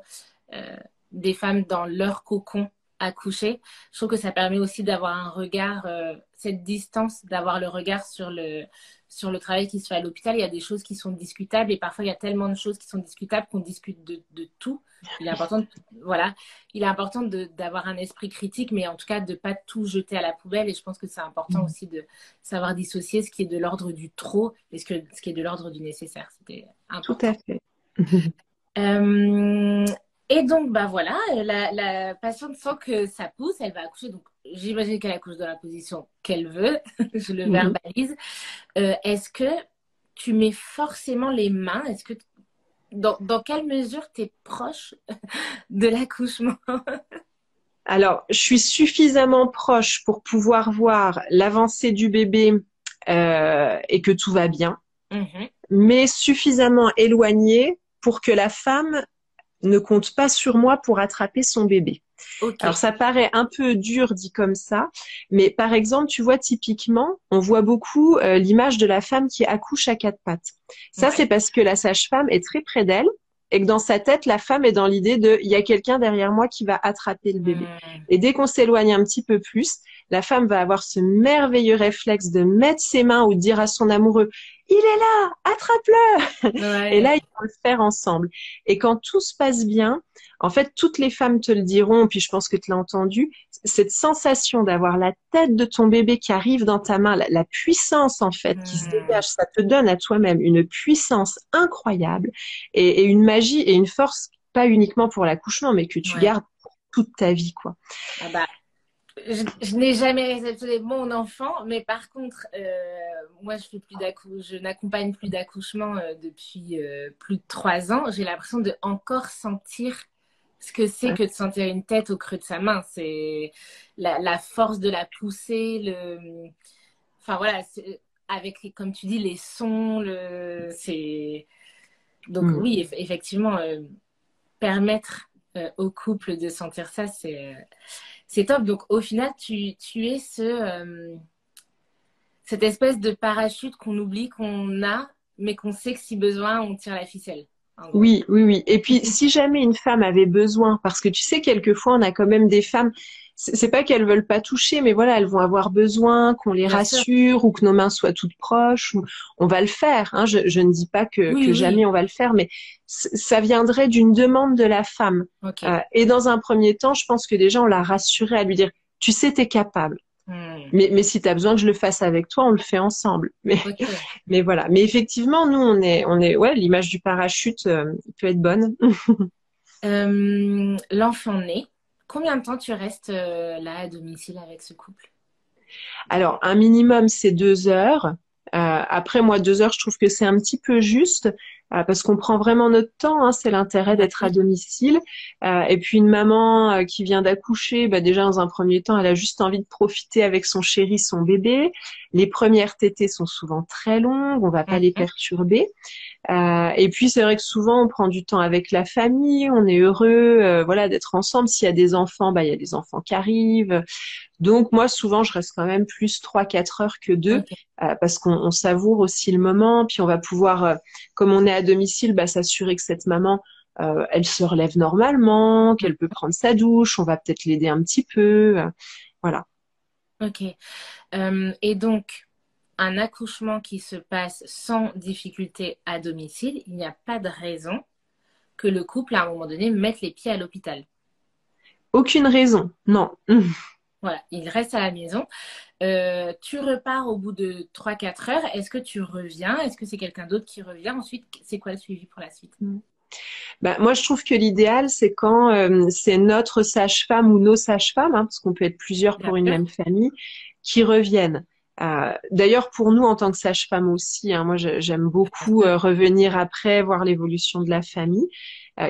des femmes dans leur cocon accoucher, je trouve que ça permet aussi d'avoir un regard, cette distance, d'avoir le regard sur le travail qui se fait à l'hôpital. Il y a des choses qui sont discutables et parfois il y a tellement de choses qui sont discutables qu'on discute de tout. Il est important, il est important d'avoir un esprit critique, mais en tout cas de ne pas tout jeter à la poubelle. Et je pense que c'est important aussi de savoir dissocier ce qui est de l'ordre du trop et ce qui est de l'ordre du nécessaire. C'était important. Tout à fait. Et donc, voilà, la patiente sent que ça pousse, elle va accoucher. Donc, j'imagine qu'elle accouche dans la position qu'elle veut. Je le verbalise. Est-ce que tu mets forcément les mains? Est-ce que dans quelle mesure tu es proche de l'accouchement? Alors, je suis suffisamment proche pour pouvoir voir l'avancée du bébé et que tout va bien, mais suffisamment éloignée pour que la femme ne compte pas sur moi pour attraper son bébé. Alors, ça paraît un peu dur dit comme ça, mais par exemple, tu vois, typiquement, on voit beaucoup l'image de la femme qui accouche à 4 pattes. Ça, c'est parce que la sage-femme est très près d'elle et que dans sa tête, la femme est dans l'idée de « il y a quelqu'un derrière moi qui va attraper le bébé ». Et dès qu'on s'éloigne un petit peu plus, la femme va avoir ce merveilleux réflexe de mettre ses mains ou de dire à son amoureux « il est là, attrape-le !» Et là, ils vont le faire ensemble. Et quand tout se passe bien, en fait, toutes les femmes te le diront, puis je pense que tu l'as entendu, cette sensation d'avoir la tête de ton bébé qui arrive dans ta main, la puissance en fait qui se dégage, ça te donne à toi-même une puissance incroyable et une magie et une force, pas uniquement pour l'accouchement, mais que tu gardes pour toute ta vie, quoi. Ah bah, Je n'ai jamais réceptionné mon enfant, mais par contre, moi, je n'accompagne plus d'accouchement depuis plus de 3 ans. J'ai l'impression de encore sentir ce que c'est Ouais. que de sentir une tête au creux de sa main. C'est la force de la poussée, enfin voilà, avec, comme tu dis, les sons, donc Mm. oui, effectivement, permettre au couple de sentir ça, c'est top. Donc, au final, tu es cette espèce de parachute qu'on oublie qu'on a, mais qu'on sait que si besoin, on tire la ficelle, en gros. Oui, oui, oui. Et puis, si jamais une femme avait besoin, parce que tu sais, quelquefois, on a quand même des femmes, c'est pas qu'elles veulent pas toucher, mais voilà, elles vont avoir besoin qu'on les Bien sûr. rassure ou que nos mains soient toutes proches. Ou on va le faire. Hein. Je ne dis pas Oui, que jamais oui. on va le faire, mais ça viendrait d'une demande de la femme. Ok. Et dans un premier temps, je pense que déjà, on la rassurait à lui dire, tu sais, t'es capable. Hmm. Mais si tu as besoin que je le fasse avec toi, on le fait ensemble. Ok. Mais voilà. Mais effectivement, nous, ouais, l'image du parachute peut être bonne. L'enfant né, combien de temps tu restes là à domicile avec ce couple? Alors, un minimum, c'est 2 heures. Après, moi, 2 heures, je trouve que c'est un petit peu juste parce qu'on prend vraiment notre temps. Hein, c'est l'intérêt Bah d'être à oui. domicile. Et puis, une maman qui vient d'accoucher, bah, déjà, dans un premier temps, elle a juste envie de profiter avec son chéri, son bébé. Les premières tétées sont souvent très longues. On va pas les Mhm. perturber. Et puis c'est vrai que souvent on prend du temps avec la famille, on est heureux, voilà, d'être ensemble. S'il y a des enfants, bah il y a des enfants qui arrivent. Donc moi souvent je reste quand même plus 3, 4 heures que deux, Ok. parce qu'on savoure aussi le moment. Puis on va pouvoir, comme on est à domicile, bah s'assurer que cette maman elle se relève normalement, qu'elle peut prendre sa douche. On va peut-être l'aider un petit peu, voilà. Ok. Et donc, un accouchement qui se passe sans difficulté à domicile, il n'y a pas de raison que le couple, à un moment donné, mette les pieds à l'hôpital. Aucune raison, non. Voilà, il reste à la maison. Tu repars au bout de 3 4 heures. Est-ce que tu reviens? Est-ce que c'est quelqu'un d'autre qui revient? Ensuite, c'est quoi le suivi pour la suite? Bah, moi, je trouve que l'idéal, c'est quand c'est notre sage-femme ou nos sages-femmes, hein, parce qu'on peut être plusieurs Bien pour une sûr. même famille, qui reviennent. D'ailleurs, pour nous, en tant que sage-femme aussi, hein, moi, j'aime Bien beaucoup sûr. revenir après, voir l'évolution de la famille.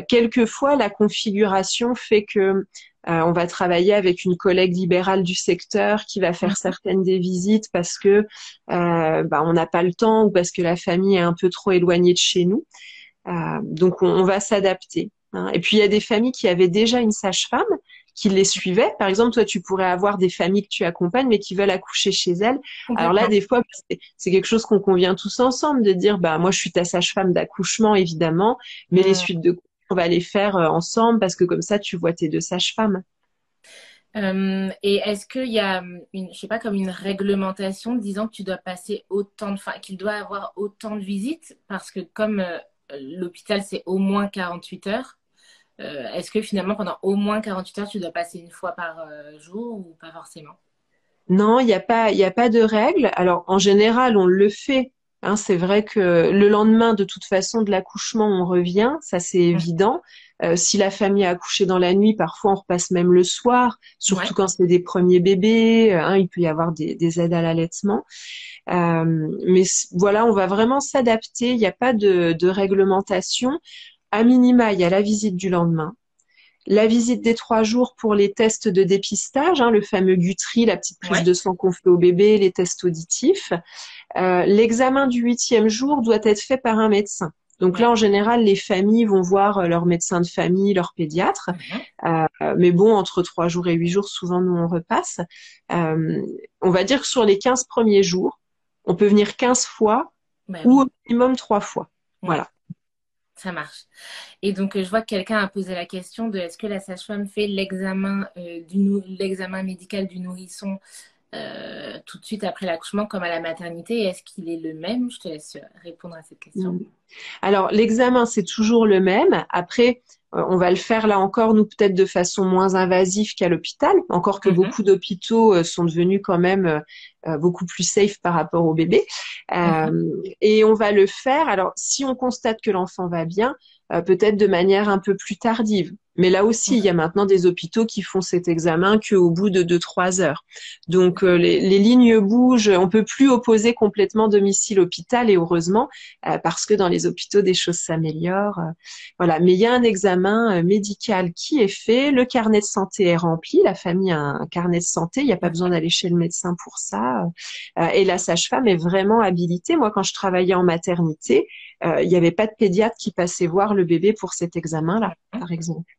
Quelquefois, la configuration fait que on va travailler avec une collègue libérale du secteur qui va faire Mhm. certaines des visites parce que bah, on n'a pas le temps ou parce que la famille est un peu trop éloignée de chez nous. Donc on va s'adapter. Hein. Et puis il y a des familles qui avaient déjà une sage-femme qui les suivait. Par exemple, toi, tu pourrais avoir des familles que tu accompagnes, mais qui veulent accoucher chez elles. Alors là, Complètement. des fois, c'est quelque chose qu'on convient tous ensemble de dire, bah moi, je suis ta sage-femme d'accouchement, évidemment, mais les Mm. suites de cours, on va les faire ensemble parce que comme ça, tu vois tes deux sages-femmes. Et est-ce qu'il y a je sais pas, comme une réglementation disant que tu dois passer autant enfin, qu'il doit avoir autant de visites? Parce que comme l'hôpital, c'est au moins 48 heures, est-ce que finalement, pendant au moins 48 heures, tu dois passer une fois par jour ou pas forcément? Non, il y a pas de règle. Alors, en général, on le fait. Hein, c'est vrai que le lendemain, de toute façon, de l'accouchement, on revient. Ça, c'est Mm. évident. Si la famille a accouché dans la nuit, parfois, on repasse même le soir, surtout Ouais. quand c'est des premiers bébés. Hein, il peut y avoir des aides à l'allaitement. Mais voilà, on va vraiment s'adapter. Il n'y a pas de réglementation. À minima, il y a la visite du lendemain, la visite des 3 jours pour les tests de dépistage, hein, le fameux Guthrie, la petite prise Ouais. de sang qu'on fait au bébé, les tests auditifs. L'examen du 8e jour doit être fait par un médecin. Donc là, Ouais. en général, les familles vont voir leur médecin de famille, leur pédiatre. Mhm. Mais bon, entre 3 jours et 8 jours, souvent, nous, on repasse. Euh, on va dire que sur les 15 premiers jours, on peut venir 15 fois Bah ou oui. au minimum 3 fois. Ouais, Voilà. ça marche. Et donc, je vois que quelqu'un a posé la question de est-ce que la sage-femme fait l'examen l'examen médical du nourrisson tout de suite après l'accouchement comme à la maternité? Et est-ce qu'il est le même? Je te laisse répondre à cette question. Mm. Alors, l'examen, c'est toujours le même. Après, on va le faire là encore, nous, peut-être de façon moins invasive qu'à l'hôpital. Encore que Mhm, beaucoup d'hôpitaux sont devenus quand même beaucoup plus safe par rapport au bébé. mhm. Et on va le faire. Alors, si on constate que l'enfant va bien, peut-être de manière un peu plus tardive. Mais là aussi, il y a maintenant des hôpitaux qui font cet examen qu'au bout de 2-3 heures. Donc, les lignes bougent. On peut plus opposer complètement domicile-hôpital, et heureusement, parce que dans les hôpitaux, des choses s'améliorent. Voilà. Mais il y a un examen médical qui est fait. Le carnet de santé est rempli. La famille a un carnet de santé. Il n'y a pas besoin d'aller chez le médecin pour ça. Et la sage-femme est vraiment habilitée. Moi, quand je travaillais en maternité, il n'y avait pas de pédiatre qui passait voir le bébé pour cet examen-là, par exemple.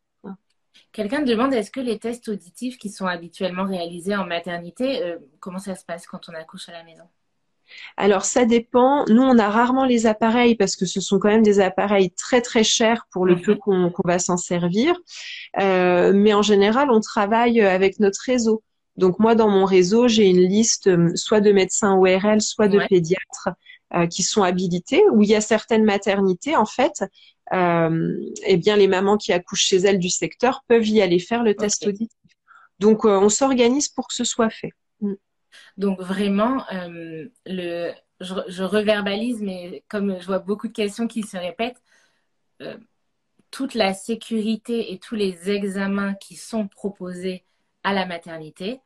Quelqu'un demande, est-ce que les tests auditifs qui sont habituellement réalisés en maternité, comment ça se passe quand on accouche à la maison? Alors, ça dépend. Nous, on a rarement les appareils parce que ce sont quand même des appareils très, très chers pour le peu qu'on va s'en servir. Mais en général, on travaille avec notre réseau. Donc, moi, dans mon réseau, j'ai une liste soit de médecins ORL, soit de pédiatres qui sont habilités, où il y a certaines maternités, en fait, eh bien, les mamans qui accouchent chez elles du secteur peuvent y aller faire le test auditif. Donc, on s'organise pour que ce soit fait. Donc vraiment, je reverbalise, mais comme je vois beaucoup de questions qui se répètent, toute la sécurité et tous les examens qui sont proposés à la maternité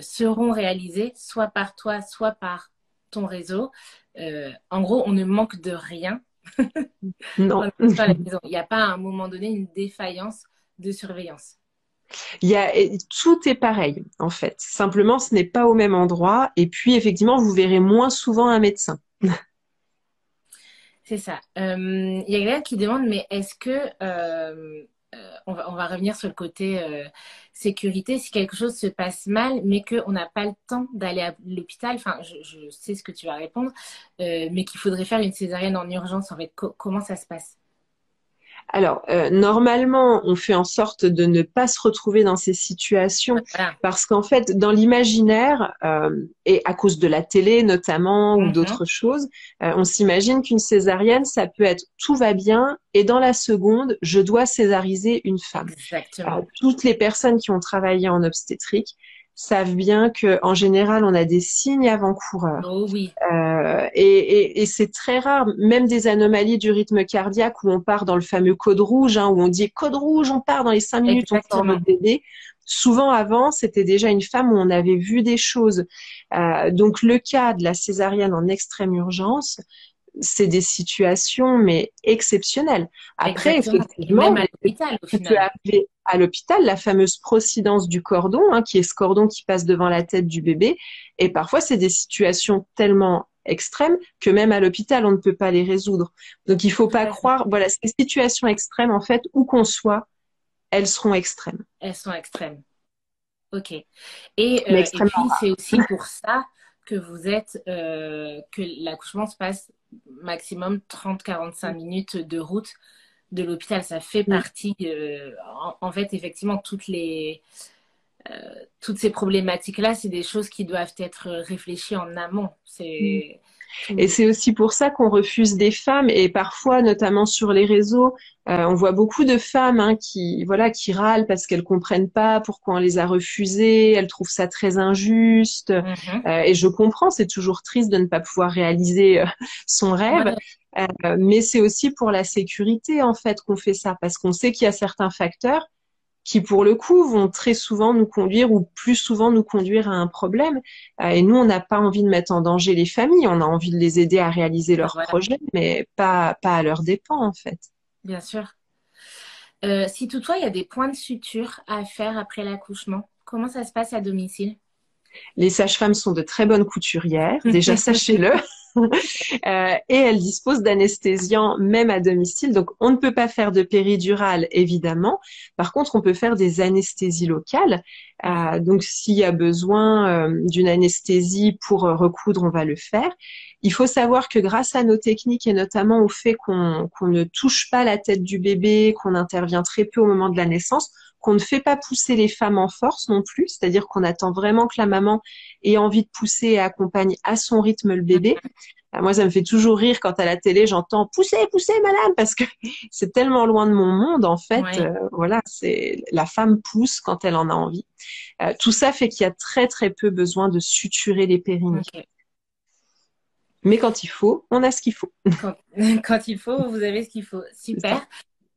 seront réalisés soit par toi, soit par ton réseau. En gros, on ne manque de rien. Non. Il n'y a pas à un moment donné une défaillance de surveillance. Tout est pareil, en fait. Simplement, ce n'est pas au même endroit. Et puis, effectivement, vous verrez moins souvent un médecin. C'est ça. Il y a quelqu'un qui demande, mais est-ce que, on va revenir sur le côté sécurité, si quelque chose se passe mal, mais qu'on n'a pas le temps d'aller à l'hôpital, enfin, je sais ce que tu vas répondre, mais qu'il faudrait faire une césarienne en urgence, en fait, comment ça se passe? Alors, normalement, on fait en sorte de ne pas se retrouver dans ces situations parce qu'en fait, dans l'imaginaire, et à cause de la télé notamment ou d'autres choses, on s'imagine qu'une césarienne, ça peut être tout va bien et dans la seconde, je dois césariser une femme. Exactement. Toutes les personnes qui ont travaillé en obstétrique savent bien que en général, on a des signes avant-coureurs. Oh oui. Et c'est très rare, même des anomalies du rythme cardiaque où on part dans le fameux code rouge, où on dit code rouge, on part dans les 5 minutes, on sort notre bébé. Souvent avant, c'était déjà une femme où on avait vu des choses. Donc le cas de la césarienne en extrême urgence, c'est des situations mais exceptionnelles. Après, effectivement, même à l'hôpital, au final. peut arriver à l'hôpital, la fameuse procidence du cordon, qui est ce cordon qui passe devant la tête du bébé. Et parfois, c'est des situations tellement extrêmes que même à l'hôpital, on ne peut pas les résoudre. Donc, il faut pas croire, voilà, ces situations extrêmes, en fait, où qu'on soit, elles seront extrêmes. Elles sont extrêmes. Ok. Et puis, c'est aussi pour ça que vous êtes, que l'accouchement se passe maximum 30-45 minutes de route de l'hôpital. Ça fait partie, en fait, effectivement, toutes ces problématiques-là, c'est des choses qui doivent être réfléchies en amont. Et c'est aussi pour ça qu'on refuse des femmes et parfois, notamment sur les réseaux, on voit beaucoup de femmes qui râlent parce qu'elles comprennent pas pourquoi on les a refusées, elles trouvent ça très injuste. Et je comprends, c'est toujours triste de ne pas pouvoir réaliser son rêve. Mais c'est aussi pour la sécurité en fait qu'on fait ça parce qu'on sait qu'il y a certains facteurs qui pour le coup vont très souvent nous conduire ou plus souvent nous conduire à un problème. Et nous, on n'a pas envie de mettre en danger les familles, on a envie de les aider à réaliser leurs projets, mais pas à leurs dépens en fait. Bien sûr. Si toutefois il y a des points de suture à faire après l'accouchement, comment ça se passe à domicile? Les sages-femmes sont de très bonnes couturières, déjà sachez-le. Et elles disposent d'anesthésiants même à domicile. Donc, on ne peut pas faire de péridurale, évidemment. Par contre, on peut faire des anesthésies locales. Donc, s'il y a besoin d'une anesthésie pour recoudre, on va le faire. Il faut savoir que grâce à nos techniques et notamment au fait qu'on ne touche pas la tête du bébé, qu'on intervient très peu au moment de la naissance, qu'on ne fait pas pousser les femmes en force non plus, c'est-à-dire qu'on attend vraiment que la maman ait envie de pousser et accompagne à son rythme le bébé. Moi, ça me fait toujours rire quand à la télé, j'entends « Poussez, poussez, madame !» parce que c'est tellement loin de mon monde, en fait. Voilà, c'est la femme pousse quand elle en a envie. Tout ça fait qu'il y a très, très peu besoin de suturer les périnées. Mais quand il faut, on a ce qu'il faut. Quand il faut, vous avez ce qu'il faut. Super.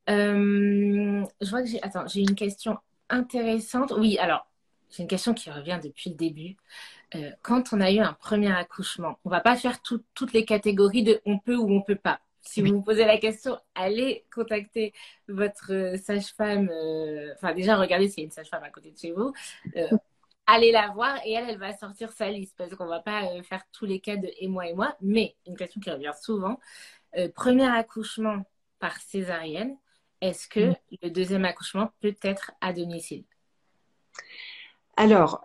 Je vois que j'ai... Attends, j'ai une question intéressante. Oui, alors, j'ai une question qui revient depuis le début. Quand on a eu un premier accouchement, on va pas faire toutes les catégories de on peut ou on peut pas. Si vous Oui. vous posez la question, allez contacter votre sage-femme. Enfin, déjà, regardez s'il y a une sage-femme à côté de chez vous. Euh, Allez la voir et elle va sortir sa liste parce qu'on va pas faire tous les cas de et moi et moi. Mais une question qui revient souvent, premier accouchement par césarienne, est-ce que le deuxième accouchement peut être à domicile? Alors,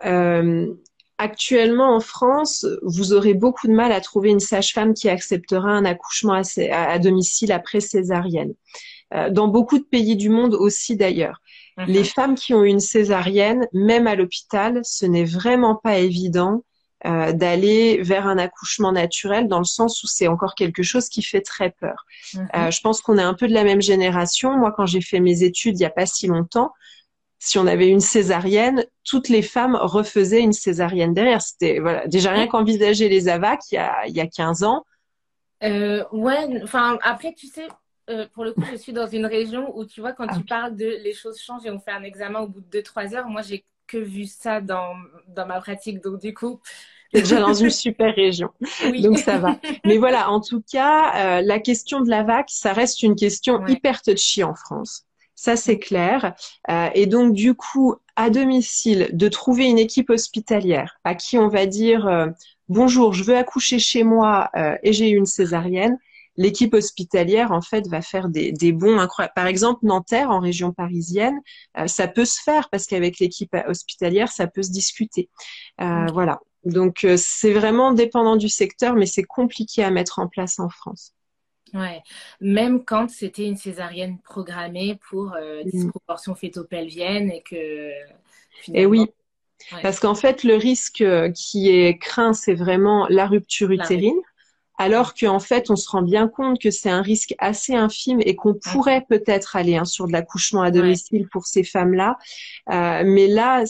actuellement en France, vous aurez beaucoup de mal à trouver une sage-femme qui acceptera un accouchement à domicile après césarienne. Dans beaucoup de pays du monde aussi d'ailleurs. Les Mhm. femmes qui ont une césarienne, même à l'hôpital, ce n'est vraiment pas évident d'aller vers un accouchement naturel dans le sens où c'est encore quelque chose qui fait très peur. Mhm. Je pense qu'on est un peu de la même génération. Moi, quand j'ai fait mes études il n'y a pas si longtemps, si on avait une césarienne, toutes les femmes refaisaient une césarienne derrière. C'était voilà, déjà rien Oui. qu'envisager les AVAC il y a 15 ans. Ouais, enfin, après, tu sais, pour le coup, je suis dans une région où, tu vois, quand Ah, tu ok. parles de les choses changent et on fait un examen au bout de 2-3 heures, moi, j'ai que vu ça dans ma pratique. Donc, du coup, T'es déjà dans une super région, oui. donc ça va. Mais voilà, en tout cas, la question de la vac, ça reste une question Ouais. hyper touchy en France. Ça, c'est clair. Et donc, du coup, à domicile, de trouver une équipe hospitalière à qui on va dire bonjour, je veux accoucher chez moi et j'ai eu une césarienne. L'équipe hospitalière, en fait, va faire des bons incroyables. Par exemple, Nanterre, en région parisienne, ça peut se faire parce qu'avec l'équipe hospitalière, ça peut se discuter. Ok. Voilà. Donc, c'est vraiment dépendant du secteur, mais c'est compliqué à mettre en place en France. Ouais. Même quand c'était une césarienne programmée pour Mm. disproportion fœto-pelvienne et que Et finalement, oui, ouais, parce qu'en fait, le risque qui est craint, c'est vraiment la rupture la ré- utérine, alors qu'en fait, on se rend bien compte que c'est un risque assez infime et qu'on Mhm. pourrait peut-être aller sur de l'accouchement à Ouais. domicile pour ces femmes-là. Mais là,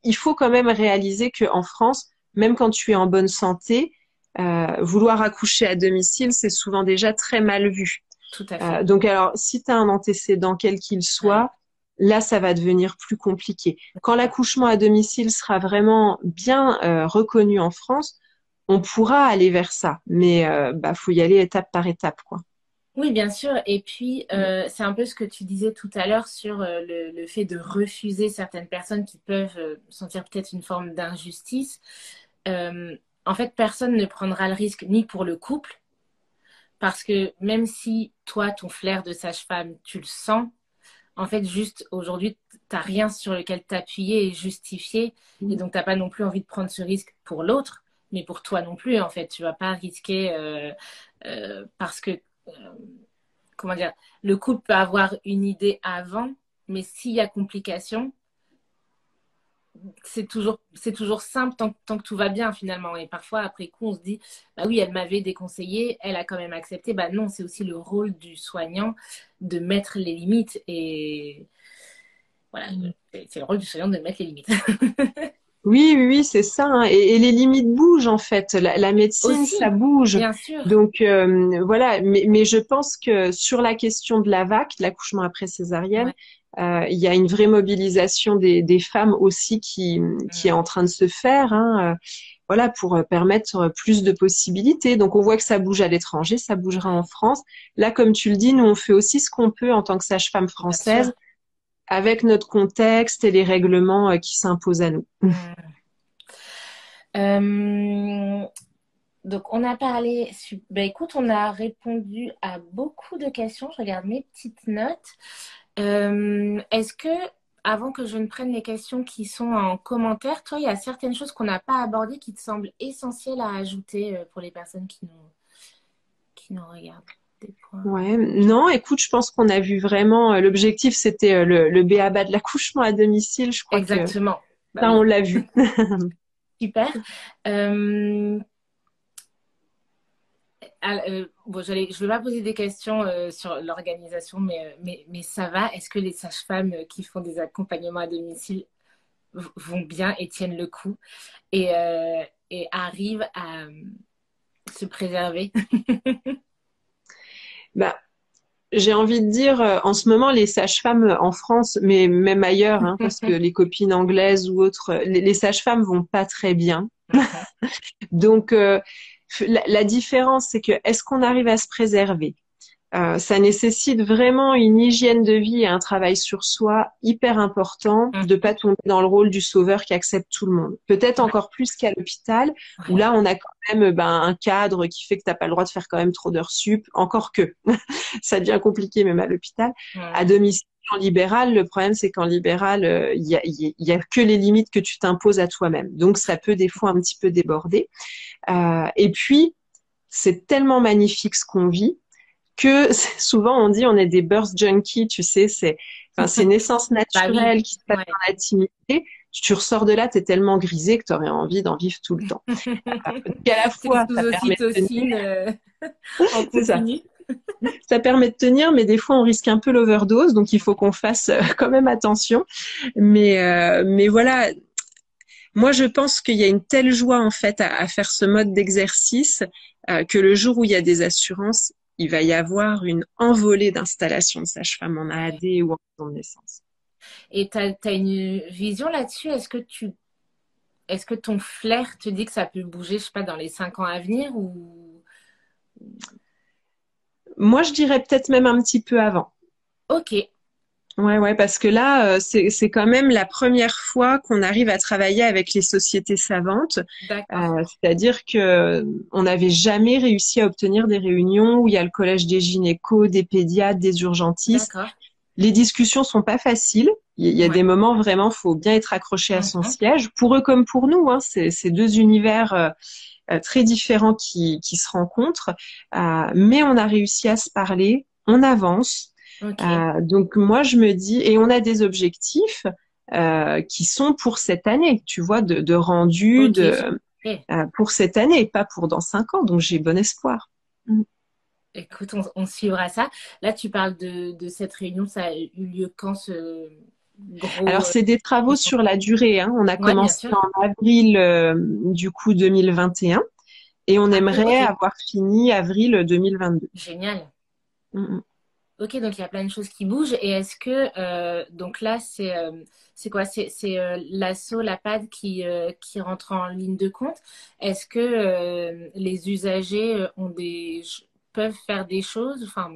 il faut quand même réaliser qu'en France, même quand tu es en bonne santé, vouloir accoucher à domicile, c'est souvent déjà très mal vu. Tout à fait. Donc alors, si tu as un antécédent quel qu'il Ouais. soit, là, ça va devenir plus compliqué. Quand l'accouchement à domicile sera vraiment bien reconnu en France, on pourra aller vers ça, mais bah faut y aller étape par étape, quoi. Oui, bien sûr. Et puis, c'est un peu ce que tu disais tout à l'heure sur le fait de refuser certaines personnes qui peuvent sentir peut-être une forme d'injustice. Euh, En fait, personne ne prendra le risque ni pour le couple, parce que même si toi, ton flair de sage-femme, tu le sens, en fait, juste aujourd'hui, t'as rien sur lequel t'appuyer et justifier. Et donc, t'as pas non plus envie de prendre ce risque pour l'autre, mais pour toi non plus, en fait. Tu vas pas risquer parce que comment dire, le couple peut avoir une idée avant, mais s'il y a complication, c'est toujours simple tant que tout va bien finalement. Et parfois, après coup, on se dit, bah oui, elle m'avait déconseillé, elle a quand même accepté. Bah non, c'est aussi le rôle du soignant de mettre les limites. Et voilà, c'est le rôle du soignant de mettre les limites. Oui, oui, oui, c'est ça, hein. Et les limites bougent en fait. La médecine, ça Aussi, bouge. bien sûr. Donc voilà. Mais je pense que sur la question de la VAC, l'accouchement après césarienne, Ouais. il y a une vraie mobilisation des femmes aussi qui est Mm. en train de se faire, hein, voilà, pour permettre plus de possibilités. Donc on voit que ça bouge à l'étranger, ça bougera en Ouais, France. Là, comme tu le dis, nous on fait aussi ce qu'on peut en tant que sage-femme bien sûr. française avec notre contexte et les règlements qui s'imposent à nous. Mm. Euh, Donc, on a parlé, ben, écoute, on a répondu à beaucoup de questions. Je regarde mes petites notes. Est-ce que, avant que je ne prenne les questions qui sont en commentaire, toi, il y a certaines choses qu'on n'a pas abordées qui te semblent essentielles à ajouter pour les personnes qui nous regardent? Des points. Ouais, non, écoute, je pense qu'on a vu vraiment, l'objectif, c'était le b.a.-ba de l'accouchement à domicile. Je crois que Exactement. Bah ça, on oui, l'a vu. super. Euh, bon, je vais pas poser des questions sur l'organisation, mais ça va. Est-ce que les sages-femmes qui font des accompagnements à domicile vont bien et tiennent le coup et arrivent à se préserver? Bah, J'ai envie de dire, en ce moment, les sages-femmes en France, mais même ailleurs, hein, parce que les copines anglaises ou autres, les sages-femmes vont pas très bien. Mhm. Donc, la différence, c'est que est-ce qu'on arrive à se préserver? Ça nécessite vraiment une hygiène de vie et un travail sur soi hyper important de Mhm. pas tomber dans le rôle du sauveur qui accepte tout le monde. Peut-être Ouais, encore plus qu'à l'hôpital où ouais. là on a quand même un cadre qui fait que t'as pas le droit de faire quand même trop d'heures sup. Encore que ça devient compliqué même à l'hôpital. À Mhm. domicile en libéral, le problème c'est qu'en libéral il y a que les limites que tu t'imposes à toi-même. Donc ça peut des fois un petit peu déborder. Et puis c'est tellement magnifique ce qu'on vit que souvent on dit on est des birth junkies, tu sais, c'est une essence Bah oui, naturelle qui se passe ouais. dans l'intimité. Tu ressors de là, tu es tellement grisé que tu aurais envie d'en vivre tout le temps. Donc à la T'es fois, sous ça permet de tenir, ocytocine en c'est ça, continu. ça permet de tenir, mais des fois on risque un peu l'overdose, donc il faut qu'on fasse quand même attention. Mais voilà, moi je pense qu'il y a une telle joie en fait à faire ce mode d'exercice que le jour où il y a des assurances, il va y avoir une envolée d'installations de sages-femmes en Ouais. AAD ou en maison de naissance. Et t'as une vision là-dessus? Est-ce que ton flair te dit que ça peut bouger, je sais pas, dans les 5 ans à venir ou... Moi je dirais peut-être même un petit peu avant. Ok, Ouais, ouais, parce que là, c'est quand même la première fois qu'on arrive à travailler avec les sociétés savantes. d'accord. C'est-à-dire que on n'avait jamais réussi à obtenir des réunions où il y a le collège des gynécos, des pédiatres, des urgentistes. D'accord. Les discussions sont pas faciles. Il y a Ouais. des moments vraiment, faut bien être accroché à son Mhm. siège. Pour eux comme pour nous, hein, c'est deux univers très différents qui se rencontrent. Mais on a réussi à se parler. On avance. Ok. Donc moi je me dis, et on a des objectifs qui sont pour cette année, tu vois, de rendu Ok. Ok. pour cette année, pas pour dans 5 ans. Donc j'ai bon espoir. Mm. Écoute, on suivra ça. Là, tu parles de cette réunion. Ça a eu lieu quand ce Alors gros... c'est des travaux sur la durée, hein. On a Ouais, bien commencé sûr. en avril du coup 2021 et on Ah oui, aimerait ok. avoir fini avril 2022. Génial. Mm, mm. Ok, donc il y a plein de choses qui bougent. Et est-ce que, donc là, c'est quoi? C'est l'asso, la PAD qui rentre en ligne de compte. Est-ce que les usagers peuvent faire des choses? Enfin,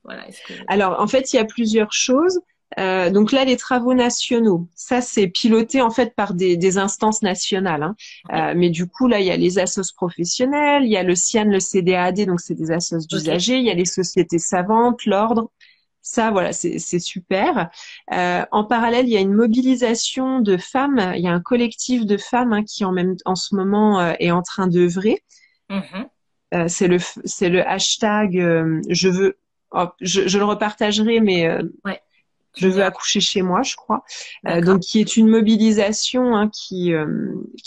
voilà, est-ce que... Alors, en fait, il y a plusieurs choses. Donc là, les travaux nationaux, ça c'est piloté en fait par des instances nationales, hein. Ouais, Mais du coup, là, il y a les assos professionnels, il y a le CIAN, le CDAAD, donc c'est des assos ok. d'usagers, il y a les sociétés savantes, l'ordre. Ça, voilà, c'est super. En parallèle, il y a une mobilisation de femmes. Il y a un collectif de femmes hein, qui en ce moment est en train d'œuvrer. Mhm. C'est le hashtag je veux. Hop, je le repartagerai, mais Ouais, tu je me veux diras. accoucher chez moi, je crois. D'accord. Donc, qui est une mobilisation hein, qui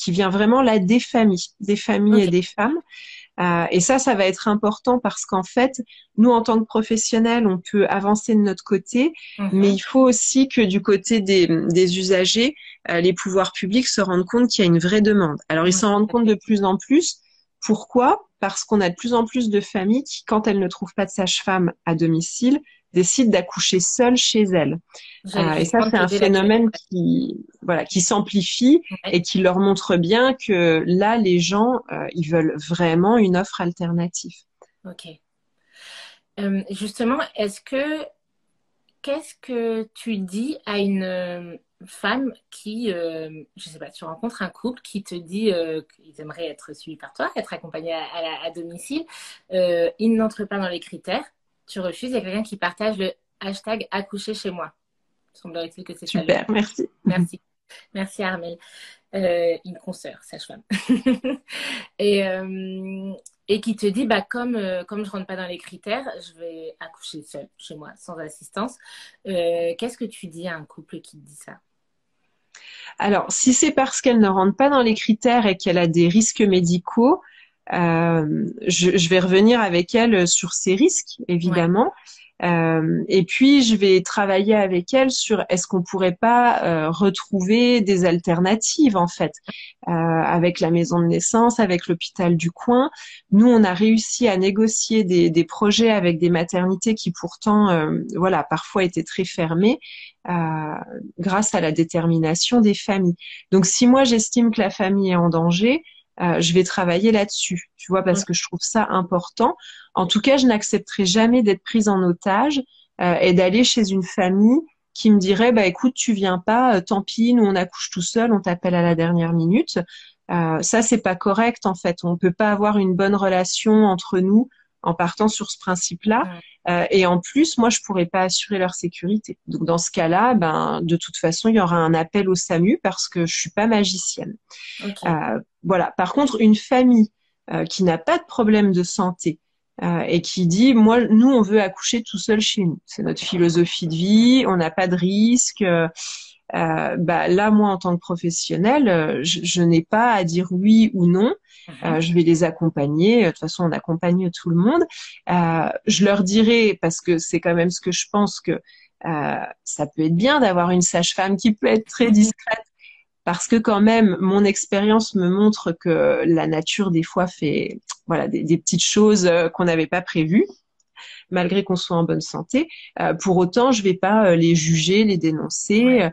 vient vraiment là des familles Ok. et des femmes. Et ça va être important parce qu'en fait, nous, en tant que professionnels, on peut avancer de notre côté, mais Mhm. il faut aussi que du côté des usagers, les pouvoirs publics se rendent compte qu'il y a une vraie demande. Alors, ils Ouais, s'en rendent tout à compte fait. de plus en plus. Pourquoi? Parce qu'on a de plus en plus de familles qui, quand elles ne trouvent pas de sage-femme à domicile, décident d'accoucher seules chez elles. J'allais Et ça, justement te c'est un poser la question. phénomène qui s'amplifie Ouais, et qui leur montre bien que là, les gens, ils veulent vraiment une offre alternative. ok. Justement, qu'est-ce que tu dis à une femme qui, je sais pas, tu rencontres un couple qui te dit qu'ils aimeraient être suivis par toi, être accompagnés à domicile, ils n'entrent pas dans les critères, tu refuses, il y a quelqu'un qui partage le hashtag accoucher chez moi. Semblerait-il que c'est ça le... Super, merci. Merci. Merci Armel. Une consoeur, sage-femme. et, et qui te dit, bah, comme je rentre pas dans les critères, je vais accoucher seule chez moi, sans assistance. Qu'est-ce que tu dis à un couple qui te dit ça? Alors, si c'est parce qu'elle ne rentre pas dans les critères et qu'elle a des risques médicaux, je vais revenir avec elle sur ses risques, Ouais. évidemment. Et puis, je vais travailler avec elle sur est-ce qu'on pourrait pas retrouver des alternatives, en fait, avec la maison de naissance, avec l'hôpital du coin. Nous, on a réussi à négocier des projets avec des maternités qui pourtant, voilà, parfois étaient très fermées, euh, grâce à la détermination des familles. Donc, si moi, j'estime que la famille est en danger, je vais travailler là-dessus, tu vois, parce que je trouve ça important. En tout cas, je n'accepterai jamais d'être prise en otage et d'aller chez une famille qui me dirait, bah écoute, tu viens pas, tant pis, nous on accouche tout seul, on t'appelle à la dernière minute. Ça, c'est pas correct en fait. On peut pas avoir une bonne relation entre nous en partant sur ce principe-là. Ouais. Et en plus, moi, je pourrais pas assurer leur sécurité. Donc dans ce cas-là, ben de toute façon, il y aura un appel au SAMU parce que je suis pas magicienne. Ok. Voilà. Par contre, une famille qui n'a pas de problème de santé et qui dit, moi, nous, on veut accoucher tout seul chez nous. C'est notre philosophie de vie, on n'a pas de risque. Bah, là, moi, en tant que professionnelle, je n'ai pas à dire oui ou non. Mhm. Je vais les accompagner. De toute façon, on accompagne tout le monde. Je leur dirai, parce que c'est quand même ce que je pense que ça peut être bien d'avoir une sage-femme qui peut être très discrète parce que quand même, mon expérience me montre que la nature, des fois, fait voilà des petites choses qu'on n'avait pas prévues, malgré qu'on soit en bonne santé. Pour autant, je vais pas les juger, les dénoncer. Ouais.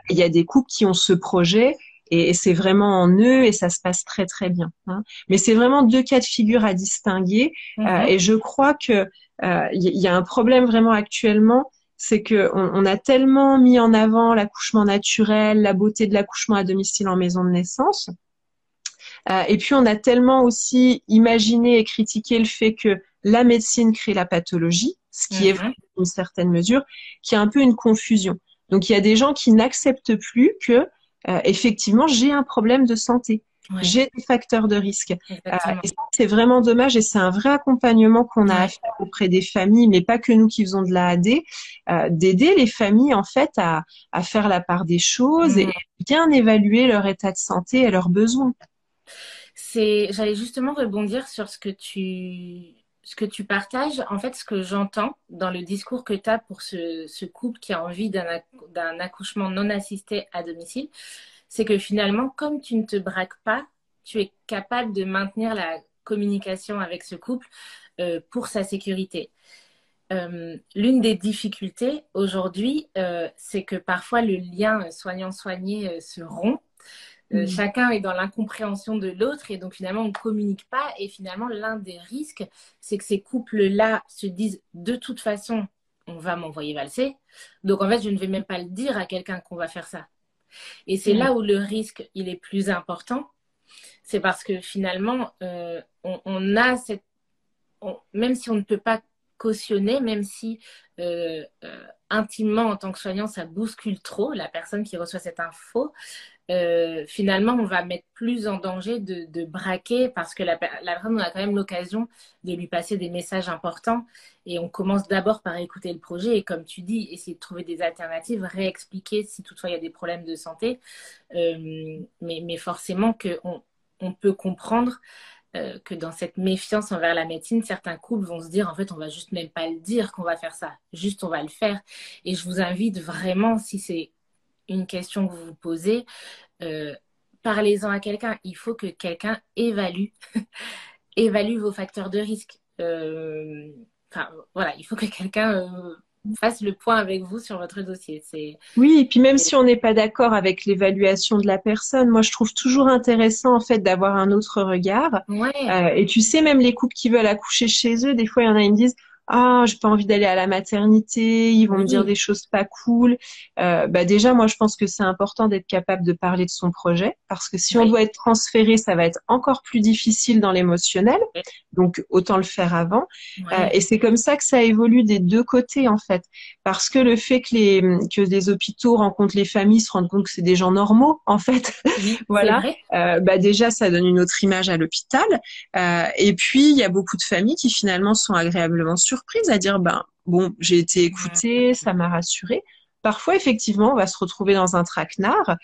Il y a des couples qui ont ce projet et c'est vraiment en eux et ça se passe très très bien, hein. Mais c'est vraiment deux cas de figure à distinguer Mhm. et je crois que il y a un problème vraiment actuellement, c'est que on a tellement mis en avant l'accouchement naturel, la beauté de l'accouchement à domicile en maison de naissance, et puis on a tellement aussi imaginé et critiqué le fait que la médecine crée la pathologie, ce qui est vrai Mhm. dans une certaine mesure, qu'il y a un peu une confusion. Donc il y a des gens qui n'acceptent plus que effectivement j'ai un problème de santé, Ouais. j'ai des facteurs de risque. Exactement. Et ça c'est vraiment dommage et c'est un vrai accompagnement qu'on a à Ouais. faire auprès des familles, mais pas que nous qui faisons de la AD, d'aider les familles en fait à faire la part des choses et Mhm. bien évaluer leur état de santé et leurs besoins. J'allais justement rebondir sur ce que tu partages. En fait, ce que j'entends dans le discours que tu as pour ce couple qui a envie d'un accouchement non assisté à domicile, c'est que finalement, comme tu ne te braques pas, tu es capable de maintenir la communication avec ce couple pour sa sécurité. L'une des difficultés aujourd'hui, c'est que parfois le lien soignant-soigné se rompt. Mm. Chacun est dans l'incompréhension de l'autre et donc finalement on ne communique pas et finalement l'un des risques c'est que ces couples-là se disent de toute façon on va m'envoyer valser donc en fait je ne vais même pas le dire à quelqu'un qu'on va faire ça et c'est Mm. là où le risque il est plus important c'est parce que finalement on a même si on ne peut pas cautionner, même si intimement en tant que soignant, ça bouscule trop la personne qui reçoit cette info, finalement, on va mettre plus en danger de braquer parce que la personne, on a quand même l'occasion de lui passer des messages importants et on commence d'abord par écouter le projet et comme tu dis, essayer de trouver des alternatives, réexpliquer si toutefois il y a des problèmes de santé, mais forcément qu'on on peut comprendre que dans cette méfiance envers la médecine, certains couples vont se dire en fait on va juste même pas le dire qu'on va faire ça, juste on va le faire. Et je vous invite vraiment, si c'est une question que vous vous posez, euh, parlez-en à quelqu'un. Il faut que quelqu'un évalue vos facteurs de risque. Enfin voilà, il faut que quelqu'un fasse le point avec vous sur votre dossier. Oui, et puis même si on n'est pas d'accord avec l'évaluation de la personne, moi je trouve toujours intéressant en fait d'avoir un autre regard. Ouais, Et tu sais, même les couples qui veulent accoucher chez eux, des fois il y en a, ils me disent, ah, j'ai pas envie d'aller à la maternité, ils vont me dire des oui, choses pas cool. Bah déjà, moi je pense que c'est important d'être capable de parler de son projet, parce que si on oui, doit être transféré, ça va être encore plus difficile dans l'émotionnel. Donc autant le faire avant. ouais, Et c'est comme ça que ça évolue des deux côtés en fait. Parce que le fait que les hôpitaux rencontrent les familles, se rendent compte que c'est des gens normaux, en fait, oui, c'est voilà, vrai. bah déjà, ça donne une autre image à l'hôpital. Et puis, il y a beaucoup de familles qui finalement sont agréablement surprises à dire, ben, bon, j'ai été écoutée, ça m'a rassurée. parfois, effectivement, on va se retrouver dans un traquenard.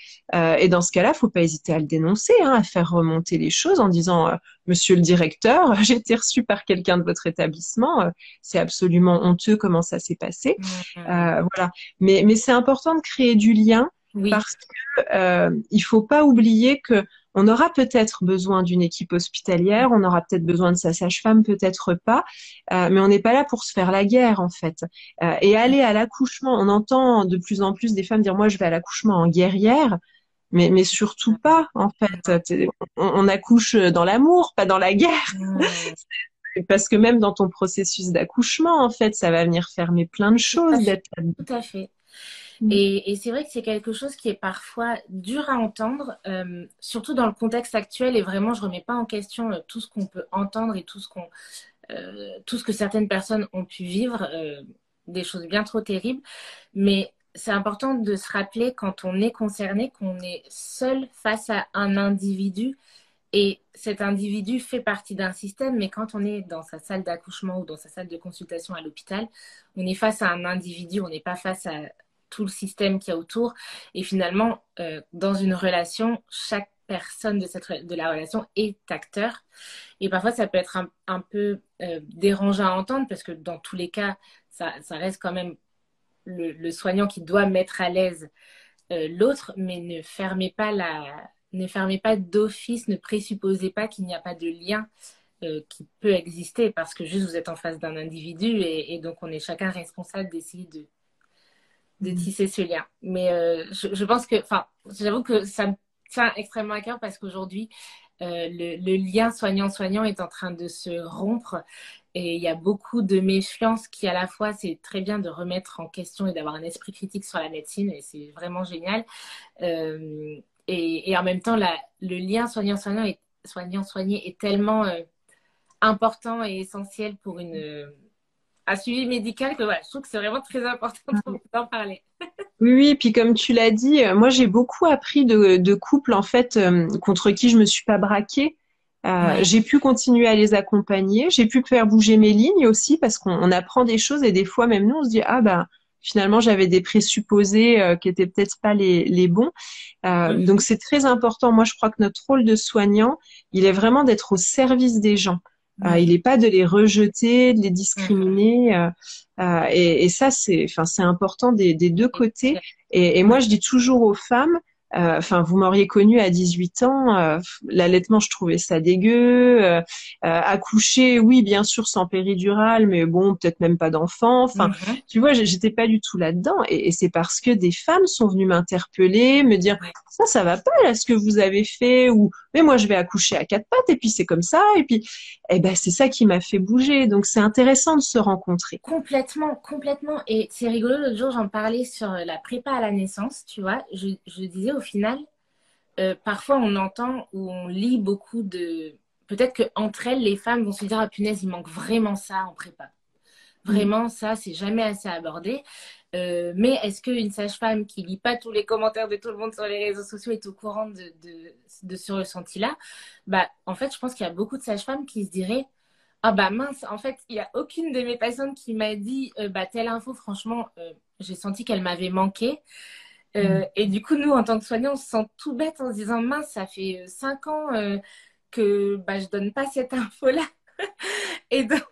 Et dans ce cas-là, faut pas hésiter à le dénoncer, hein, à faire remonter les choses en disant, Monsieur le directeur, j'ai été reçu par quelqu'un de votre établissement. C'est absolument honteux comment ça s'est passé. Voilà. Mais c'est important de créer du lien Oui, parce que il faut pas oublier que on aura peut-être besoin d'une équipe hospitalière, on aura peut-être besoin de sa sage-femme, peut-être pas, mais on n'est pas là pour se faire la guerre en fait. Et aller à l'accouchement, on entend de plus en plus des femmes dire moi je vais à l'accouchement en guerrière, mais surtout pas en fait. On accouche dans l'amour, pas dans la guerre, parce que même dans ton processus d'accouchement en fait, ça va venir fermer plein de tout à choses fait. d'être. Tout à fait. Et c'est vrai que c'est quelque chose qui est parfois dur à entendre, surtout dans le contexte actuel. Et vraiment, je remets pas en question tout ce qu'on peut entendre et tout ce que certaines personnes ont pu vivre, des choses bien trop terribles. Mais c'est important de se rappeler quand on est concerné qu'on est seul face à un individu. Et cet individu fait partie d'un système, mais quand on est dans sa salle d'accouchement ou dans sa salle de consultation à l'hôpital, on est face à un individu, on n'est pas face à tout le système qu'il y a autour. Et finalement, dans une relation, chaque personne de la relation est acteur. Et parfois, ça peut être un peu dérangeant à entendre parce que dans tous les cas, ça reste quand même le soignant qui doit mettre à l'aise l'autre, mais ne fermez pas d'office, ne présupposez pas qu'il n'y a pas de lien qui peut exister parce que juste vous êtes en face d'un individu et donc on est chacun responsable d'essayer de tisser ce lien. Mais je pense que, enfin, j'avoue que ça me tient extrêmement à cœur parce qu'aujourd'hui, le lien soignant-soignant est en train de se rompre et il y a beaucoup de méfiance qui, à la fois, c'est très bien de remettre en question et d'avoir un esprit critique sur la médecine et c'est vraiment génial. Et en même temps, le lien soignant-soigné est tellement important et essentiel pour un suivi médical que voilà, je trouve que c'est vraiment très important d'en parler. Oui, oui, puis comme tu l'as dit, moi j'ai beaucoup appris de couples en fait contre qui je me suis pas braquée. Ouais. J'ai pu continuer à les accompagner, j'ai pu faire bouger mes lignes aussi parce qu'on apprend des choses et des fois même nous on se dit ah bah finalement j'avais des présupposés qui étaient peut-être pas les bons. Donc c'est très important. Moi je crois que notre rôle de soignant, il est vraiment d'être au service des gens. Il Ouais. n'est pas de les rejeter, de les Mhm. discriminer. Et ça, enfin, c'est important des deux côtés. Et Ouais. moi, je dis toujours aux femmes, enfin, vous m'auriez connue à 18 ans, l'allaitement, je trouvais ça dégueu. Accoucher, oui, bien sûr, sans péridurale, mais bon, peut-être même pas d'enfant. Enfin, Mhm. tu vois, j'étais pas du tout là-dedans. Et c'est parce que des femmes sont venues m'interpeller, me dire, Ouais. ça va pas, là, ce que vous avez fait, ou, mais moi, je vais accoucher à quatre pattes, et puis c'est comme ça, et puis, eh ben, c'est ça qui m'a fait bouger. Donc, c'est intéressant de se rencontrer. Complètement, complètement. Et c'est rigolo, l'autre jour, j'en parlais sur la prépa à la naissance, tu vois. Je disais au final, parfois on entend ou on lit beaucoup de... Peut-être que entre elles, les femmes vont se dire, ah punaise, il manque vraiment ça en prépa. Mm. Vraiment, ça, c'est jamais assez abordé. Mais est-ce qu'une sage-femme qui lit pas tous les commentaires de tout le monde sur les réseaux sociaux est au courant de ce ressenti-là? Bah, en fait, je pense qu'il y a beaucoup de sages-femmes qui se diraient, ah bah mince, en fait, il y a aucune de mes patientes qui m'a dit, bah telle info, franchement, j'ai senti qu'elle m'avait manqué. Et du coup, nous, en tant que soignants, on se sent tout bête en se disant, mince, ça fait 5 ans que bah, je donne pas cette info-là. Et donc,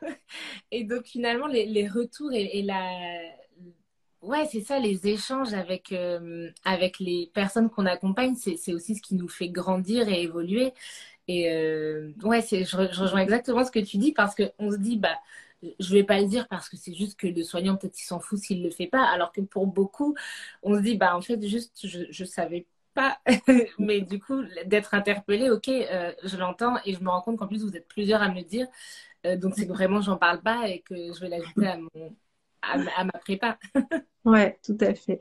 et donc finalement, les retours et la... Ouais, c'est ça, les échanges avec les personnes qu'on accompagne, c'est aussi ce qui nous fait grandir et évoluer. Et ouais, je rejoins exactement ce que tu dis parce qu'on se dit, bah, je vais pas le dire parce que c'est juste que le soignant, peut-être, il s'en fout s'il le fait pas. Alors que pour beaucoup, on se dit, bah, en fait, juste, je savais pas. Mais du coup, d'être interpellé, ok, je l'entends et je me rends compte qu'en plus, vous êtes plusieurs à me le dire. Donc, c'est que vraiment, j'en parle pas et que je vais l'ajouter à ma prépa. Ouais, tout à fait.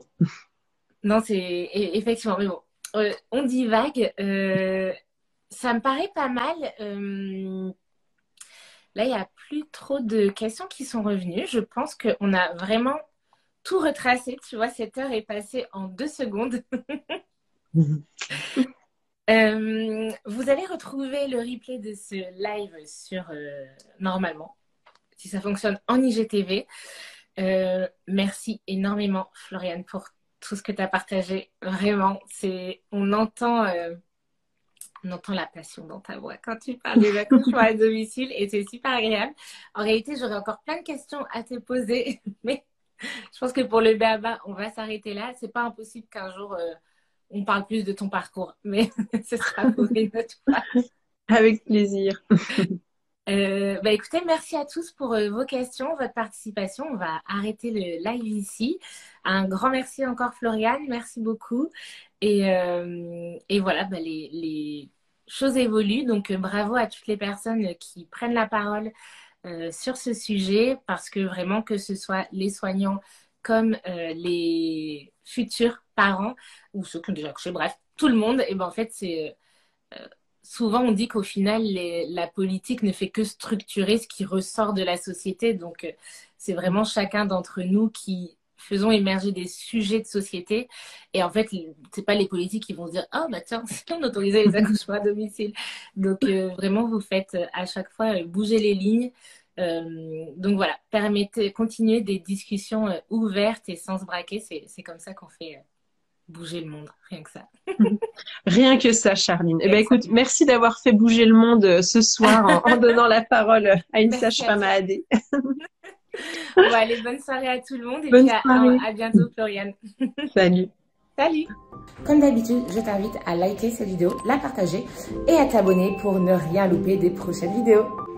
Non, effectivement, mais bon, on divague. Ça me paraît pas mal. Là, il n'y a plus trop de questions qui sont revenues. Je pense qu'on a vraiment tout retracé. Tu vois, cette heure est passée en 2 secondes. Mhm. Vous allez retrouver le replay de ce live sur normalement, si ça fonctionne en IGTV. Merci énormément, Floriane, pour tout ce que tu as partagé. Vraiment, on entend la passion dans ta voix quand tu parles des accouchements à domicile et c'est super agréable. En réalité, j'aurais encore plein de questions à te poser, mais je pense que pour le BABA, on va s'arrêter là. C'est pas impossible qu'un jour, on parle plus de ton parcours, mais ce sera pour une autre fois. Avec plaisir. Écoutez, merci à tous pour vos questions, votre participation. On va arrêter le live ici. Un grand merci encore, Floriane. Merci beaucoup. Et voilà, les choses évoluent. Donc, bravo à toutes les personnes qui prennent la parole sur ce sujet parce que vraiment, que ce soit les soignants comme les futurs parents ou ceux qui ont déjà accouché, bref, tout le monde, et ben en fait, c'est souvent on dit qu'au final, la politique ne fait que structurer ce qui ressort de la société. Donc, c'est vraiment chacun d'entre nous qui faisons émerger des sujets de société. Et en fait, c'est pas les politiques qui vont se dire « Ah, bah tiens, si on autorisait les accouchements à domicile ». Donc, vraiment, vous faites à chaque fois bouger les lignes. Donc voilà, continuer des discussions ouvertes et sans se braquer. C'est comme ça qu'on fait bouger le monde, rien que ça. Rien que ça, Charline. Eh ben, écoute, merci d'avoir fait bouger le monde ce soir en donnant la parole à une sage-femme à AD. Bon, allez, bonne soirée à tout le monde et Bonne puis à bientôt, Floriane. Salut. Salut. Comme d'habitude, je t'invite à liker cette vidéo, la partager et à t'abonner pour ne rien louper des prochaines vidéos.